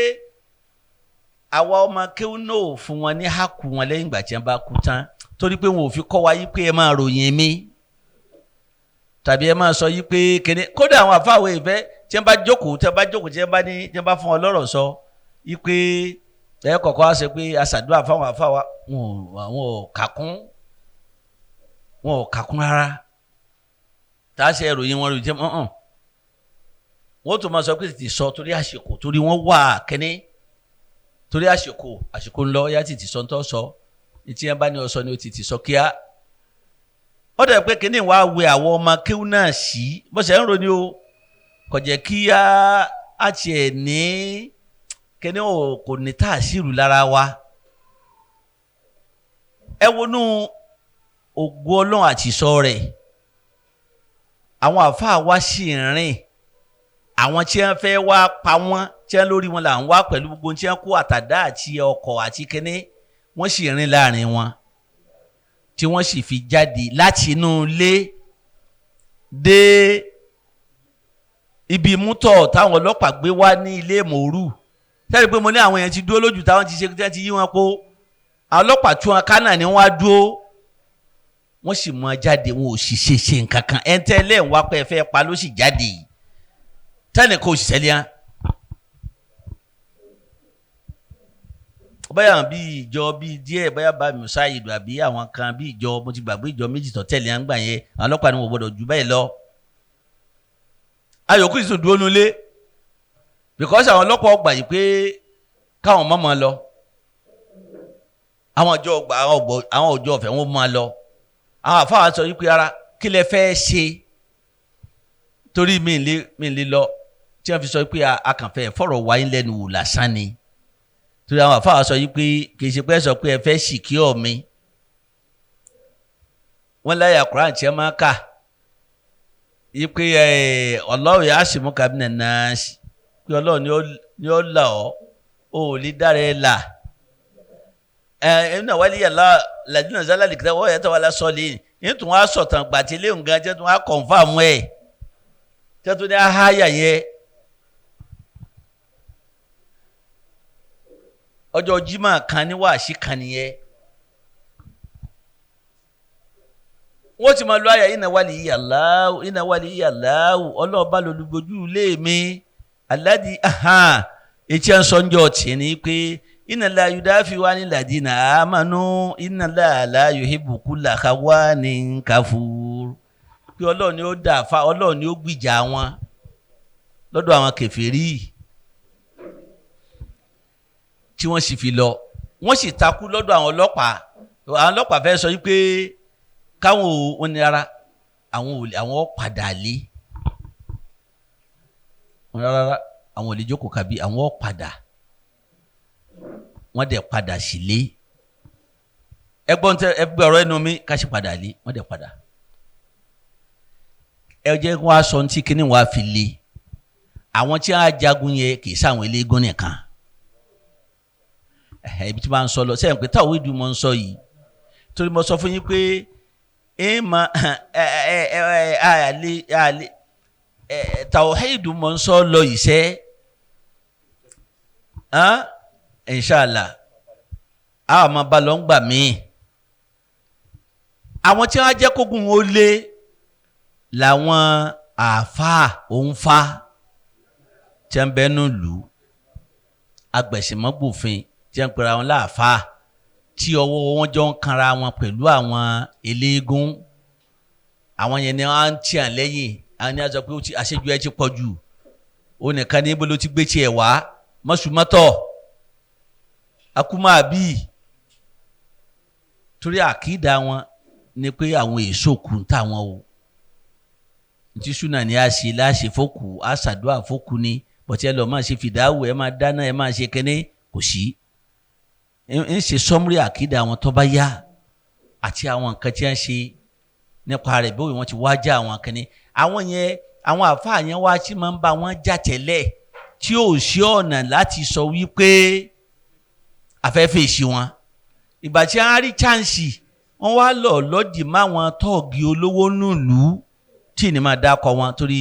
àwa ọmọ kéwú náà fún wọn ní hákù wọn lẹ́yìn ìgbà tí wọ́n bá kú tán torí pé wọn ò fi kọ́ wa yí pé ẹ máa ròyìn mi tàbí ẹ máa sọ yí pé kíní kódà àwọn àfáà wo ìfẹ́ tí wọ́n bá jókòó tí wọ́n bá fún ọ lọ́rọ̀ sọ yí pé ẹ kọ̀ọ̀kan á ṣe pé aṣàdúrà fáwọn àfáà wa wọn ò kàkún rárá tá a ṣe ìròyìn wọn ròyìn jẹ́ wọ́n tún máa sọ pé tètè sọ torí àsìkò torí wọ́n wà kẹ́ni torí àsìkò ń lọ yá tètè sọ ń tọ́ sọ etí yẹn bá ní ọ sọ ni ó tètè sọ kíá ó dẹ̀ pé kíní wàá wẹ àwọn ọmọ kéwú náà sí bó ṣe ń roni o kò jẹ́ kí á tiẹ̀ ní kíní o kò ní tá a sírù lára wa ẹ wọnú ògo Ọlọ́run àti ìsọ rẹ̀ àwọn àfáà wá sí rìn àwọn tí wọ́n fẹ́ wá pa wọ́n tí wọ́n lórí wọn là ń wá pẹ̀lú gbogbo tí wọ́n kó àtàdá àti ọkọ̀ àti kíní wọ́n sì rìn láàrin wọn tí wọ́n sì fi jáde láti inú ilé dé ibi mútọ̀ táwọn ọlọ́pàá gbé wá ní ilé mòrú tẹ́lẹ̀ pé mo ní àwọn yẹn ti dúró lójú táwọn ti ṣe tí wọ́n ti yí wọn po àwọn ọlọ́pàá tí wọn kánà ni wọ́n á dúró wọ́n sì mú wọn jáde wọn ò sì ṣe nǹkan kan ẹ̀ ń tẹ́lẹ̀ ń wá pé ẹ fẹ́ pa ló sì jáde yìí tani kò ṣẹlẹ̀ án báyà bí ìjọ bí díẹ̀ báyà bá mi ṣáàyèdò àbí àwọn kan bí ìjọ mo ti gbàgbé ìjọ méjì tó tẹ̀lé án gbà yẹn àwọn ọlọ́pàá ni wọ́n gbọ́dọ̀ jù báyìí lọ ayọ̀kú ìsìn dúró nulẹ̀ because àwọn ọlọ́pàá gbà yìí pé káwọn mọ̀mọ́ lọ àwọn ọjọ́ ọ̀fẹ́ wọn máa lọ àwọn àfáà sọ yìí pé ara kí lẹ fẹ́ ṣe torí mi lè lọ tí wọ́n fi sọ pé akànfẹ́ fọ̀rọ̀ wáyé lẹ́nu wò lásán ni torí àwọn àfáà sọ yìí pé kì í ṣe pé sọ pé ẹ fẹ́ ṣìkíọ̀ mi wọ́n láyà Kùránì tí ẹ máa kà yìí pé Allahu ya'simuka minan nas pé Ọlọ́run ni ó là ọ́ ò lè dára ẹ là ẹ̀ẹ́nà wálé yàrá làdínà zálà lè kíta wọ́n yàtọ̀ wà lásọ̀lì yìí tún wá sọ̀tàn gbàtílé nǹkan jẹ́ tún wá kọ̀ǹfàmù ẹ̀ jẹ́ tún ní àháyà yẹn ọjọ́ Jímọ̀ kan ní wàásì kan nìyẹn wọ́n ti máa lọ àyà iná wálé yàrá ọlọ́ọ̀bá lolúgbójú ilé mi aládìí etí ẹ̀ ń sọ ń jọ tì ní pé inna la yudafi wa ni ladina amanu inna la yuhibbu kulla khawanin kafur pé Ọlọ́run ni ó dá fa Ọlọ́run ni ó gbìjà wọn lọ́dọ̀ àwọn kèfèrí tí wọ́n sì fi lọ wọ́n sì takú lọ́dọ̀ àwọn ọlọ́pàá fẹ́ sọ pé káwọn ò ní rárá àwọn padà lé rárá àwọn ò lè jókòó kàbí àwọn padà wọ́n dẹ̀ padà sílé ẹgbẹ́ ọ̀rọ̀ ẹnu mi ká sì padà lé wọ́n dẹ̀ padà ẹ jẹ́ kí wọ́n á sọ ní tí kíní wọ́n á fi lé àwọn tí wọ́n á jagun yẹn kì í sáwọn eléégún nìkan ibi tí wọ́n ń sọ lọ sẹ́yìn pé táwọn ìdùnnú mọ̀ ń sọ yìí torí mo sọ fún yín pé táwọn ìdùnnú mọ̀ ń sọ lọ yìí sẹ́ inshallah àwọn ọmọ bá lọ ń gbà mí àwọn tí wọ́n jẹ́ kógun ó lé làwọn àáfàá òǹfà tí wọ́n bẹnu lù agbẹ̀sìmọ́gbòfin tí wọ́n pera wọn láàfáà tí ọwọ́ wọn jọ ń kanra wọn pẹ̀lú àwọn eléégún àwọn yẹn ni wọ́n ń tì án lẹ́yìn àwọn ni wọ́n sọ pé àṣejù ẹ ti pọ̀ jù ó nìkan ní ibo ló ti gbé tiẹ̀ wá mọ́sùmọ́tọ̀ akumabi torí àkídà wọn ni pé àwọn èso kù ń tà wọn o ntí súnà ni a ṣe láṣẹ fókù a ṣàdúrà fókù ni bọ̀tí ẹ lọ máa ṣe fìdáwò ẹ máa dáná ẹ máa ṣe kẹ́ni kò sí ń ṣe sọmúrí àkídà àwọn tó bá yá àti àwọn nǹkan tí wọ́n ṣe nípa rẹ̀ bí wọ́n ti wá já àwọn kẹ́ni àwọn yẹn àwọn àfáà yẹn wá tí máa ń bá wọn já tẹ́lẹ̀ tí ò sí ọ̀nà láti sọ wípé afẹ́fẹ́ èsì wọn ìgbà tí wọ́n á rí chánsì wọ́n wá lọ́dì máwọn tọ́ọ̀gì olówó nùlú tí ní máa dákọ̀ wọn torí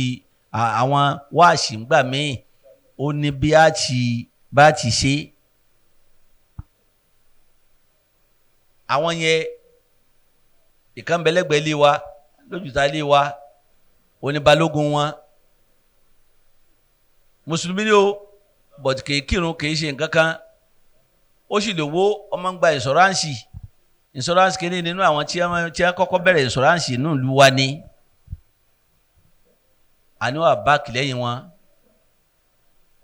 àwọn wáàsí ńgbà míì ó ní bí bá ti ṣe. àwọn yẹn ìkànnbẹ̀lẹ́gbẹ̀ẹ́ lé wa lójúta lé wa oníbalógun wọn mùsùlùmí ni ó bọ̀dù kìí kírun kìí ṣe nǹkan kan ó sì lè wo ọmọ ń gba insurance kìíní nínú àwọn tí wọ́n kọ́kọ́ bẹ̀rẹ̀ insurance inú ìlú wa ni àníwá báàkì lẹ́yìn wọn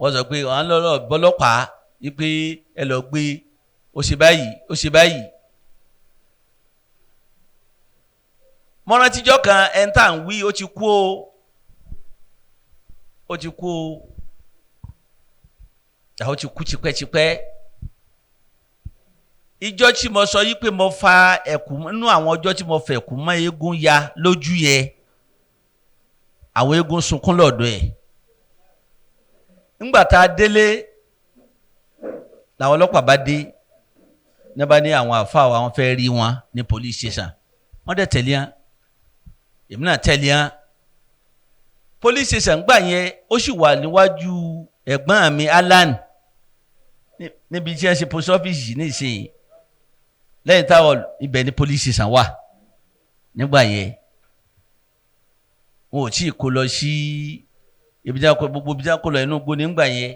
wọ́n sọ pé wọ́n lọ́rọ̀ bọ́lọ́pàá wípé ẹ lọ gbé ó ṣe báyìí. mọ́rántíjọ́ kan ẹ̀ńtà ń wí ó ti kú àwọn ti kú tipẹ́tipẹ́. ìjọ tí mo sọ yí pé mo fa ẹ̀kú nínú àwọn ọjọ́ tí mo fẹ́ ẹ̀kú mọ́ eégún ya lójú yẹ àwọn eégún sunkún lọ́dọ̀ ẹ̀. ńgbà tá a délé làwọn ọlọ́pàá bá dé ní bá ní àwọn àfáà àwọn fẹ́ rí wọn ní police station wọ́n dẹ̀ tẹ̀lé wọn èmi náà tẹ̀lé wọn. police station gbà yẹn ó sì wà níwájú ẹ̀gbọ́n mi Alan níbi tí wọ́n ṣe post office yìí nísìnyí lẹ́yìn táwọn ibẹ̀ ní police station wà nígbà yẹn wọn ò tí ì kó lọ sí gbogbo ibi tí wọ́n kó lọ inú igbó nígbà yẹn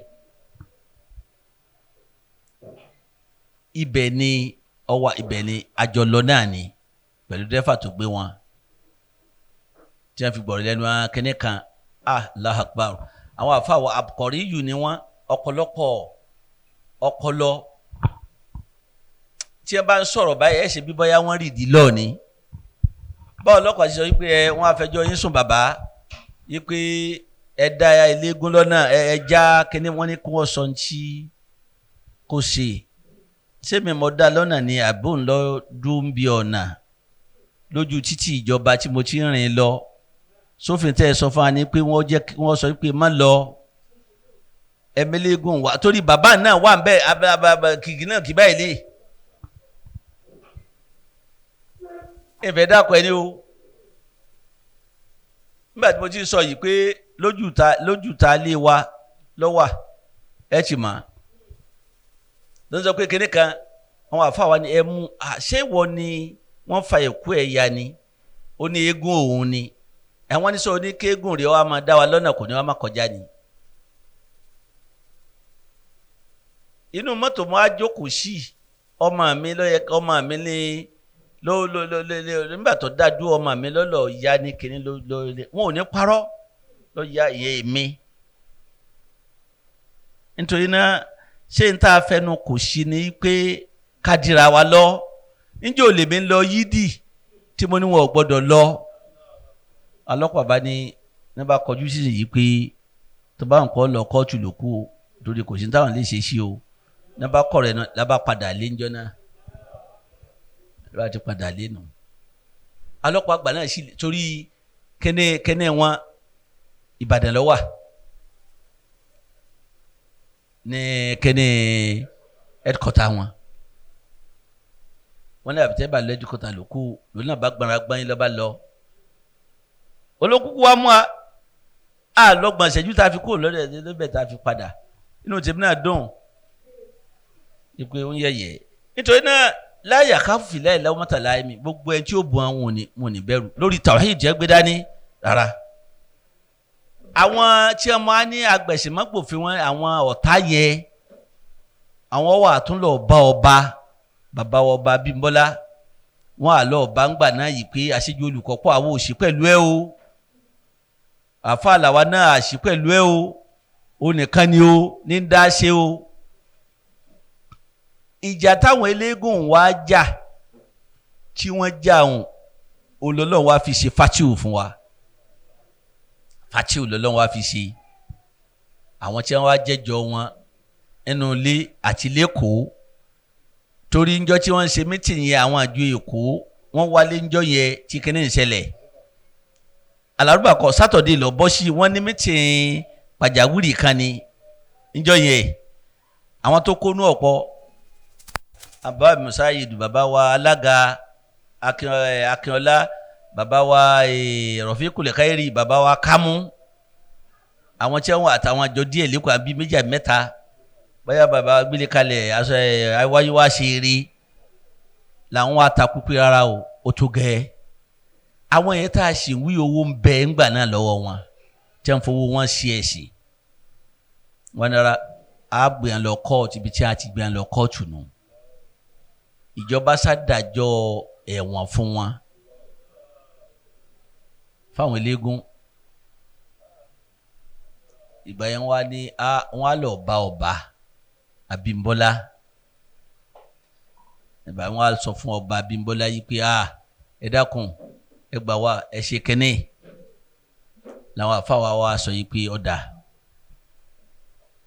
ibẹ̀ ni ọwà ibẹ̀ ni àjọlọ náà ni pẹ̀lú dẹ́fà tó gbé wọn tí wọ́n fi gbọ̀rọ̀ lẹ́nu akẹ́ni kan Allahu Akbar àwọn àfàwọ̀ àkọ́rí yù ni wọ́n ọpọlọ tí wọ́n bá ń sọ̀rọ̀ báyìí ẹ̀ ṣe bí bọ́yá wọ́n rìdí lọ́ọ̀ ni báwo ọlọ́pàá ti sọ wípé wọ́n á fẹjọ́ yín sùn bàbá wípé ẹ dá eléégún lọ́nà ẹ já kíní wọ́n ní kí wọ́n sọ ní kò ṣe sẹ́mi mo dá lọ́nà ni àbò ń lọ dún bí ọ̀nà lójú títì ìjọba tí mo ti rìn lọ sófin tẹ́ ẹ sọ fún wa ni pé wọ́n jẹ́ kí wọ́n sọ pé má lọ ẹ̀mẹ́lẹ́gùn wa torí bàbá náà wà ń bẹ́ẹ̀ kìkì náà kì báyìí lé ìfẹ́ dàpọ̀ ẹni o nígbà tí mo ti sọ yìí pé lójúta lé wa lọ́wà ẹ ti mọ̀ ló ń sọ pé kinní kan àwọn àfáà wa ni ẹ mú ṣé ìwọ ni wọ́n fa ẹ̀kú ẹ̀ ya ni ó ní eégún òun ni àwọn ní sọ ní kéégún rẹ̀ wá máa dá wa lọ́nà kò ní wá máa kọjá ni. inú mọ́tò mo á jókòó sí ọmọ mi ní nígbà tó dá dúró ọmọ mi lọ́lọ́ ya ní kinní wọn ò ní parọ́ ló ya ìyẹn mi nítorí náà ṣé n ta fẹnu kò sí ni pé ká dira wa lọ níjẹ́ ò lè mi lọ yídì tí mo ní wọn ò gbọ́dọ̀ lọ ọlọ́pàá bá ní bá kọjú sí yìí pé tó bá nǹkan lọ kóòtù ló kú o torí kò sí táwọn lè ṣe sí o ní bá kọ̀ rẹ̀ náà lábá padà lé níjọ́ náà láti padà lé nù ọlọ́pàá àgbà náà sì torí kẹ́nẹ́ wọn Ìbàdàn ló wà ní kẹ́ni headquarter wọn ní àbítẹ́ bá lọ headquarter ló kú lónìí náà bá gbára gbáyín lọ́ba lọ olókùkù wa mú a lọ́gbọ̀n ṣẹ́jú tá a fi kúrò lọ́bẹ̀ tá a fi padà inú tèmi náà dùn ìpè ń yẹ̀yẹ̀ nítorí náà láyà káfíń láì láwọn mọ́tàlá ẹ̀mí gbogbo ẹni tí ó bu àwọn wọn ní bẹ̀rù lórí tawhid jẹ́ gbé dání rárá àwọn tí ọmọ á ní agbẹ̀sìmọ́gbòfin wọn àwọn ọ̀tá yẹ àwọn wà tún lọ bá ọba bàbá ọba Bímbọ́lá wọn à lọ bá ń gbà náà yìí pé àṣejù olùkọ́pọ̀ àwọn òṣì pẹ̀lú ẹ o àfa àlàwà náà àṣì pẹ̀lú ẹ o nìkan ni o ní dá ṣe o ìjà táwọn eléégún wa jà tí wọ́n jà òun olólùwà wa fi ṣe fátíù fún wa fátíù lọ́lọ́wọ́ wa fi ṣe àwọn tí wọ́n wá jẹ́jọ́ wọn ẹnu ilé àti lẹ́kọ̀ọ́ torí ńjọ́ tí wọ́n ń ṣe mítìn yẹn àwọn àjọ Èkó wọ́n wálé ńjọ́ yẹn tí kinní ń ṣẹlẹ̀ alárúbà kọ sátọ̀dé lọ bọ́ sí wọ́n ní mítìn pàjáwìrì kan ní ńjọ́ yẹn àwọn tó kónú ọ̀pọ̀ àbá musayidu bàbá wa alága Akínọlá bàbá wa Rọ̀fíkùl Khairi bàbá wa Kámú àwọn tí wọ́n àtàwọn àjọ díẹ̀ lẹ́kọ̀ọ́ àbí méjì mẹ́ta báyà bàbá gbélé kalẹ̀ aṣọ àwáyé wá ṣe eré làwọn atakú pé rárá o ó tó gẹ́ àwọn yẹn tá a ṣì ń wí owó ń bẹ ńgbà náà lọ́wọ́ wọn tí wọ́n fowó wọn ṣe ẹ̀sìn wọn nara á gbìyàn lọ kóòtù ibi tí a ti gbìyàn lọ kóòtù nù ìjọba ṣàdájọ́ ẹ̀wọ̀n fún wọn fáwọn eléégún ìgbà yẹn wá ní wọn á lọ bá ọba Abímbọ́lá ìgbà wọn á sọ fún ọba Abímbọ́lá yìí pé ẹ dákun ẹ gbà wá ẹ ṣe kẹ́nẹ́ làwọn àfáwà wa sọ yìí pé ọ̀dà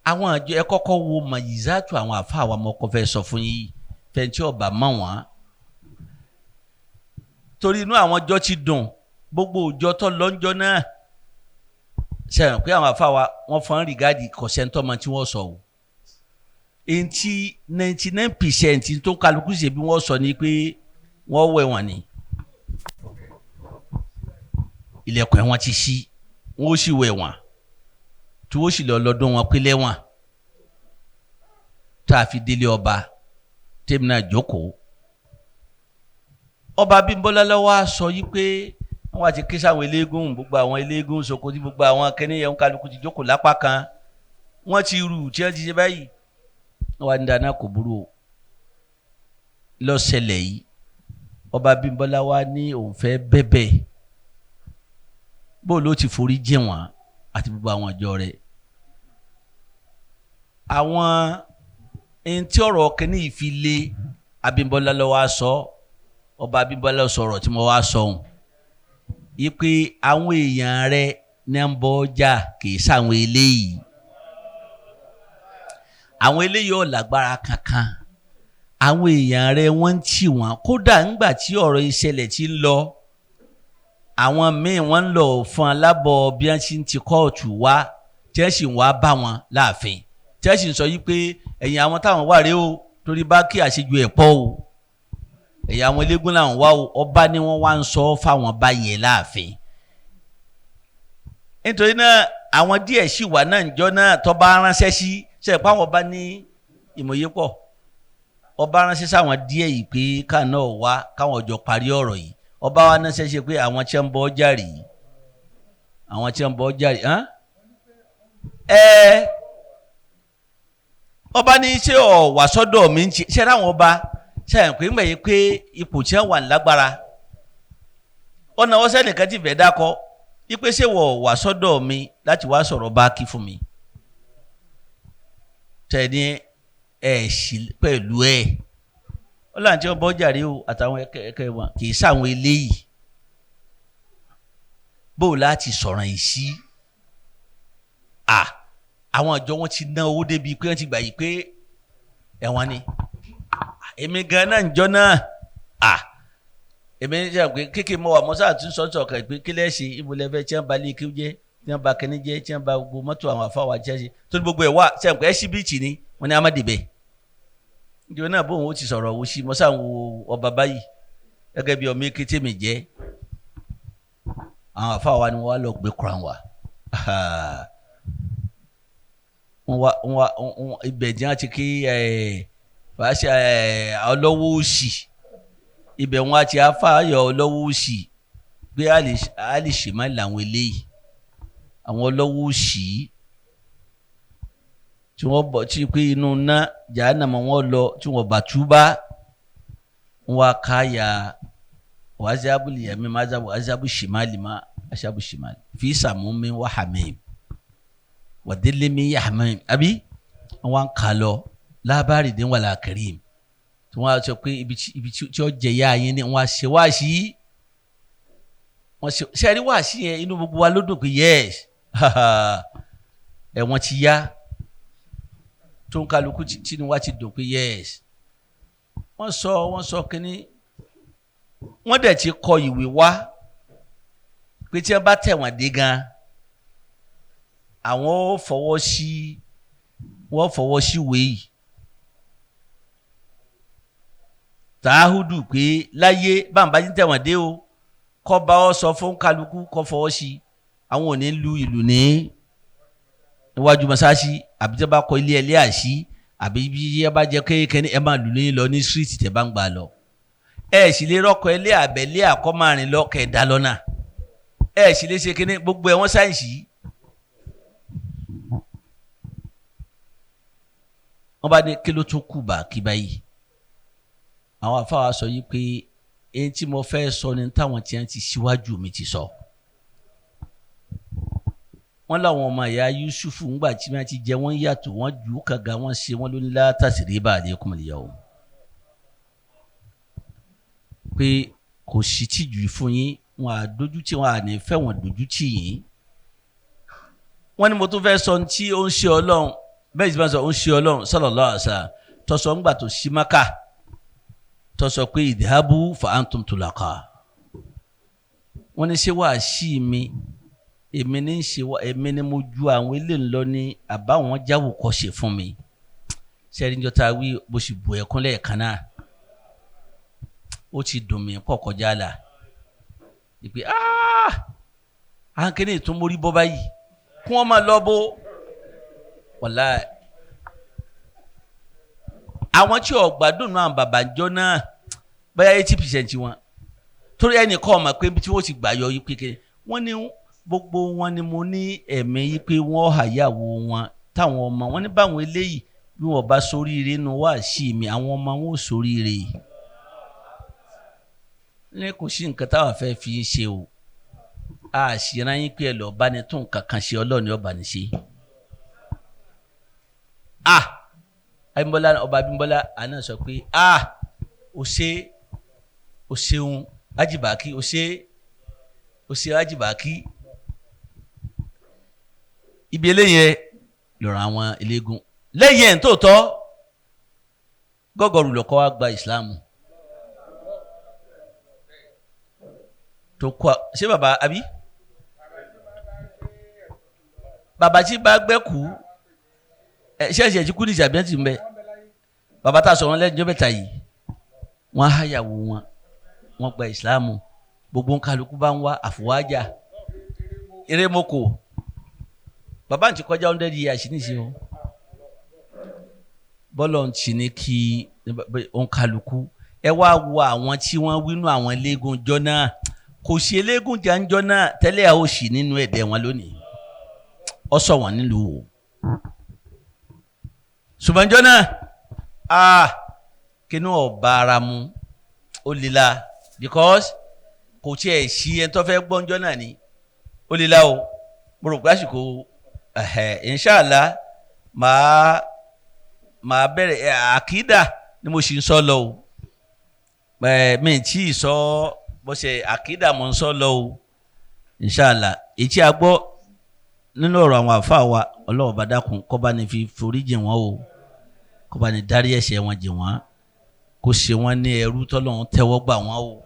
àwọn àjọ ẹ kọ́kọ́ wo mayizatu àwọn àfáwà mọ́kọ́ fẹ́ sọ fún yìí fẹ́ntì ọba mọ́ wọn torí inú àwọn ọjọ́ ti dùn gbogbo òjò tó lọ́njọ́ náà sẹ́yìn pé àwọn àfáwà wọ́n fọ́n rìgáàdì kọ̀sẹ́ntọ́mọ tí wọ́n sọ o èntì 99% tó kálukú ṣe bí wọ́n sọ ni pé wọ́n wẹ̀ wọ́n ni ilẹ̀kùn wọn ti ṣí wọ́n ó sì wẹ̀ wọ́n tí wọ́n sì lọ lọ́dún wọn pé lẹ́wọ̀n tá a fi délé ọba tèmi náà jókòó ọba Abímbọ́lá lọ́wọ́ á sọ yí pé wọ́n wá ti ké sáwọn eléégún gbogbo àwọn eléégún Sokoti gbogbo àwọn akẹ́niyẹn kálukú ti jókòó lápá kan wọ́n ti rù tí wọ́n ti ṣe báyìí wọ́n wá ní dáná kò burú o lọ́sẹ̀lẹ̀ yìí ọba Abímbọ́lá wá ní òun fẹ́ bẹ́bẹ̀ bó ló ti forí jìn wọ́n àti gbogbo àwọn ọjọ́ rẹ̀ àwọn ẹni tí ọ̀rọ̀ kẹ́ni yìí fi lé Abímbọ́lá lọ́wọ́ á sọ ọba Abímbọ́lá sọ̀rọ̀ tí mo wá sọ ohun yìí pé àwọn èèyàn rẹ̀ ní ń bọ́ ọjà kì í sáwọn eléyìí àwọn eléyìí ò lágbára kankan àwọn èèyàn rẹ̀ wọ́n ń tì wọ́n kódà ńgbà tí ọ̀rọ̀ ìṣẹ̀lẹ̀ ti ń lọ àwọn míì wọ́n ń lọ fún alábọ̀ bí wọ́n ti ń ti kóòtù wá tí wọ́n sì ń wá bá wọn láàfin tí wọ́n sì ń sọ yìí pé ẹ̀yìn àwọn táwọn wà rèé o torí bá kí àṣejù ẹ̀ pọ̀ o ẹ̀yìn àwọn eléégún làwọn wá o ọba ni wọ́n wá ń sọ fáwọn báyẹn láàfin nítorí náà àwọn díẹ̀ sì wà náà níjọ́ náà tó bá ránṣẹ́ sí ṣe pé àwọn ọba ní ìmọ̀ye pọ̀ ọba ránṣẹ́ sáwọn díẹ̀ yìí pé káà náà wá káwọn ọjọ́ parí ọ̀rọ̀ yìí ọba wa náà ṣe pé àwọn tí ń bọ́ jàre àwọn tí ń bọ́ jàre ọba ní ṣé ọ wà sọ́dọ̀ mi ń ṣe ráwọn ọba ṣàyàn pé ńgbà yìí pé ipò tí wọ́n wà lágbára ọ̀nà wọ́n sẹ́nìkan ti fẹ́ dákọ́ ipe ṣé wọ́n wà sọ́dọ̀ mi láti wá sọ̀rọ̀ bá kí fún mi tẹ̀lé sí pẹ̀lú ẹ̀ ọlọ́run tí wọ́n bọ́ jàre o àtàwọn ẹ̀kẹ́ wọn kì í sáwọn eléyìí bó láti sọ̀rọ̀ yìí sí àwọn àjọ wọn ti ná owó débi pé wọ́n ti gbà yìí pé ẹ̀wọ̀n ni èmi gan náà ń jọ náà èmi ń sọ pé kéèké mọ́ wa mọ́sá àti sọ́sọ́ kan pé kílẹ̀ ṣe ibùlẹ̀fẹ́ tí wọ́n ba lé kí ó jẹ́ tí wọ́n ba kẹ́ni jẹ́ tí wọ́n ba gbogbo mọ́tò àwọn afáwà jẹ́ ṣe tó ní gbogbo ẹ̀ wá sẹ́yìn pé ẹ́síbíìtì ni wọ́n ní amadibẹ̀ ìjọba náà bóun ó ti sọ̀rọ̀ wò sí mọ́sá wo ọba báyìí gẹ́gẹ́ bí ọmọ èké tèmi jẹ́ àwọn afáwà ni wọ́n wá lọ gbé kuran wa ibẹ̀ jẹ́ àti kí fàáṣà ọlọ́wọ́ òsì ibẹ̀ wọn àti afáyọ̀ ọlọ́wọ́ òsì pé a lè ṣe má làwọn eléyìí àwọn ọlọ́wọ́ òsì tí wọ́n bọ̀ tí pé inú ná jahannama wọn lọ tí wọ́n bá túbá wọn wá káyà wàzábù lìyàmí mázábù wàzábù shimali má aṣábù shimali fi sàmúmi wà hàmìm wàdélẹ́mí yàmìm àbí wọn wá ń kà lọ lábàárì dín wàlà kẹrìm tí wọ́n á sọ pé ibi tí ó jẹ ya yín ni wọ́n á ṣe wáàsí wọ́n ṣe àrí wáàsí yẹn inú gbogbo wa ló dùn pé yẹ́s ẹ̀wọ̀n ti yá tó ń kálukú tí ni wá ti dùn pé yẹ́s wọ́n sọ kínní wọ́n dẹ̀ ti kọ ìwé wá pé tí wọ́n bá tẹ̀ wọ́n dé gan àwọn wọ́n fọwọ́ sí ìwé yìí tààhùdù pé láyé bàbá yín tẹ̀wọ̀n dé o kọ́ bá ọ sọ fún kálukú kọ́ fọwọ́ sí àwọn ò ní lu ìlú ní iwájú masáàsì àbí tí wọ́n bá kọ́ ilé ẹlẹ́ àṣì àbí bí ẹ bá jẹ́ kékeré ẹ máa lù ní lọ ní street tẹ̀ bá ń gbà lọ ẹ sì lè rọ́kọ̀ ẹlẹ́ àbẹ̀lẹ́ àkọ́márìn lọ kẹ̀ẹ́dá lọ́nà ẹ sì lè ṣe kíní gbogbo ẹ̀ wọ́n sáyẹ̀nsì wọ́n bá ní kí ló tún kù bá kí báyìí àwọn afáwa sọ yìí pé èyí tí mo fẹ́ sọ ni táwọn tí wọ́n ti síwájú mi ti sọ wọ́n láwọn ọmọ ìyá Yusufu ńgbà tí wọ́n ti jẹ wọ́n yàtọ̀ wọ́n jù ú kàga wọ́n ṣe wọ́n ló ní látàsírí bá alaykum al-yawm pé kò sí tìjú fún yín wọn à dojú tí wọn à ní fẹ́ wọn dojú tì yín wọ́n ní mo tún fẹ́ sọ tí ó ń ṣe ọlọ́run bẹ́ẹ̀ tí wọ́n sọ ó ń ṣe ọlọ́run sallallahu alaihi wasallam tọ́sọ̀ ńgbà tó ṣí Mákà tọ́sọ̀ pé idhabu fa antum tulaqa wọ́n ní ṣé wàá sí mi èmi ní ṣe wá èmi ní mo ju àwọn ilé ńlọ ní àbáwọn jáwò kọ́ ṣe fún mi sẹ́ríńjọ́ ta wí bó ṣe bù ẹ̀kún lẹ́ẹ̀kan náà ó ti dùn mí pọ̀ kọjá là ìpè àǹkẹ́ni tó mórí bọ́ báyìí kí wọ́n máa lọ bó wàlá àwọn tí ọ̀gbádùn náà bàbá jọ náà báyà 80% wọn torí ẹnìkan ọmọ pé tí wọ́n ti gbà yọ yí kékeré wọ́n ní gbogbo wọn ni mo ní ẹ̀mí yí pé wọ́n àyàwó wọn táwọn ọmọ wọn ní báwọn eléyìí bí wọn bá soríire nu wá sí mi àwọn ọmọ wọn ò soríire ní kò sí nǹkan táwọn fẹ́ fi ń ṣe o àṣìrán yín pé ẹ lọ́ọ́ bá ní tún kankan ṣe ọlọ́ọ̀ni ọba ní ṣe Abímbọ́lá ọba Abímbọ́lá àná sọ pé o ṣeun Ajibaki o ṣe Ajibaki ibi eléyẹ lọ́rọ̀ àwọn eléégún lẹ́yìn ẹ̀ ń tòótọ́ gọ́gọ́rù lọ́kọ́ wa gba ìsìláàmù tó kọ́ ṣé bàbá àbí bàbá tí bá gbẹ́kú ṣẹ́ẹ̀ṣẹ̀ tí kú ní ìṣàbíyàn ti ń bẹ bàbá tá a sọ wọn lẹ́jọ́ bẹ́ta yìí wọ́n á háyàwó wọ́n gba ìsìláàmù gbogbo nkálukú bá ń wá àfọwájà erémoko bàbá ń ti kọjá 100 years níṣẹ́ o bọ́lọ̀ ń ti ní kí nkálukú ẹ wá wo àwọn tí wọ́n wínú àwọn eléégún jọ náà kò sí eléégún jàǹjọ́ náà tẹ́lẹ̀ àwọn òsì nínú ẹ̀dẹ̀ wọn lónìí ọ sọ wọn nílùú o ṣùgbọ́njọ́ náà kí ni ọba ara mu ó lila because kò tiẹ̀ sí ẹni tó fẹ́ gbọ́njọ́ náà ni ó lila o mo rò pé àsìkò inshallah màá bẹ̀rẹ̀ àkídà ni mo sì ń sọ lọ o mi tí ì sọ bó ṣe àkídà mo ń sọ lọ o inshallah ètí a gbọ́ nínú ọ̀rọ̀ àwọn àfáà wa Ọlọ́run bá dákun kó bá ní fi forí jìn wọ́n o kó bá ní dárí ẹ̀ṣẹ̀ wọn jìn wọ́n kó ṣe wọ́n ní ẹrú tọ́lọ́run tẹ́wọ́ gbà wọ́n o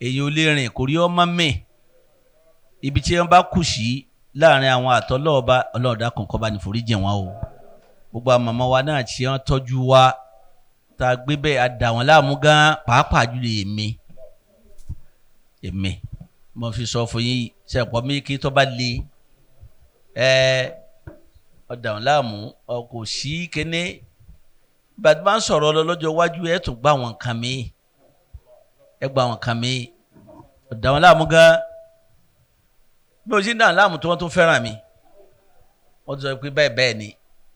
èyí ò lè rìn kò rí ọmọ mi ibi tí wọ́n bá kù sí láàrin àwọn àtọ́lọ́ọ̀bá Ọlọ́run dákun kó bá ní forí jìn wọ́n o gbogbo àwọn màmá wa náà tí wọ́n tọ́jú wa tá a gbé bẹ́ẹ̀ a dà wọ́n láàmú gan pàápàá jùlọ èmi mo fi sọ fún yín sẹ́pọ̀ mi kí tó bá le ọ̀dàn láàmú ọkọ̀ sí kéne bàtí máa ń sọ̀rọ̀ lọ́jọ́ iwájú ẹ̀ tún gbà wọn kàn mí ọ̀dàn láàmú gan bí o sì ń dàn láàmú tí wọ́n tún fẹ́ràn mi wọ́n tún sọ pé bẹ́ẹ̀ ni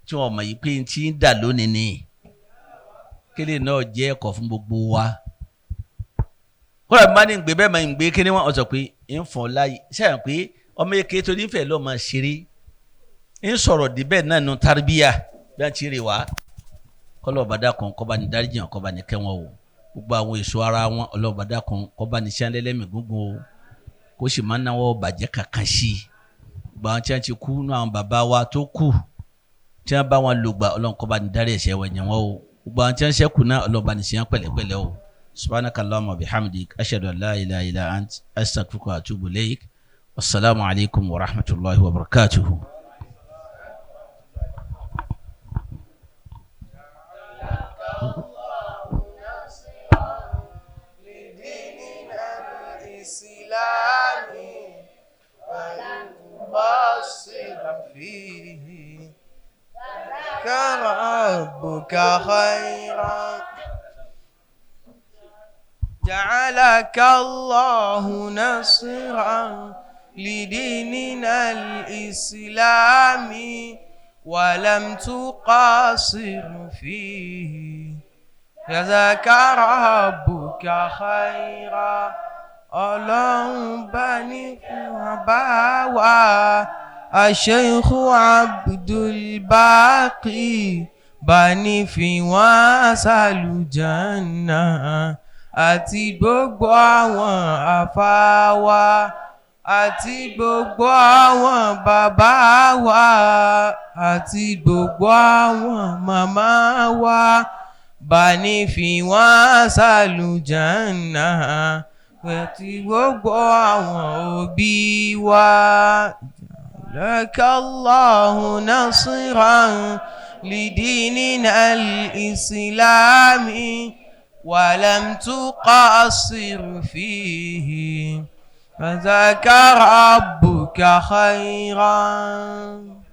tí wọ́n mọ̀ yìí pé n ti ń dà lónìí ni kéde náà jẹ́ ẹ̀kọ́ fún gbogbo wa kọ́lá bí wọ́n ní gbé bẹ́ẹ̀ máa ń gbé kéde wọ́n sọ pé ń fọ́n láyé sẹ́yìn pé ọmọ èké tó nífẹ̀ẹ́ lọ́ọ́ máa ṣeré ń sọ̀rọ̀ díbẹ̀ náà nù tarbíyà bí wọ́n ti rí wa kọ́lọ́ ọ̀bàdà kan kọ́ba ní dáríjì hàn kọ́ba ní kẹ́wọ́n o gbogbo àwọn èso ara wọn ọlọ́ọ̀bàdà kan kọ́ba ní sẹ́ńlẹ́lẹ́mì gúngun o kó sì máa ń náwó bàjẹ́ kankan sí i gbogbo àwọn tí wọ́n ti kú ní àwọn bàbá wa tó kù tí wọ́n bá wọn lò gbà ọlọ́run kọ́ba ní dárí ẹ̀ṣẹ̀ wọn yẹn wọn o gbogbo àwọn tí wọ́n ṣẹ́kù náà ọlọ́ọ̀bà ní sẹ́yìn pẹ̀lẹ́pẹ̀lẹ́ o subhanaka allahumma wa bihamdik ashhadu an la ilaha illa ant astaghfiruka wa atubu ilayk wassalamu alaikum wa rahmatullahi wa barakatuhu. جعلك الله نصرا لديننا الإسلام ولم تقصر فيه جزاك ربك خيرا ọlọ́run bá ní fún wa bá wa Sheikh Abdul Baqi bá ní fi wọ́n sàlùjánà àti gbogbo àwọn àfáà wa àti gbogbo àwọn bàbá wa àti gbogbo àwọn màmá wa bá ní fi wọ́n sàlùjánà àti gbogbo àwọn òbí wa. Lakallahu nasiran lidinina al-islami walam tuqassir fihi fazaka rabbuka khayran.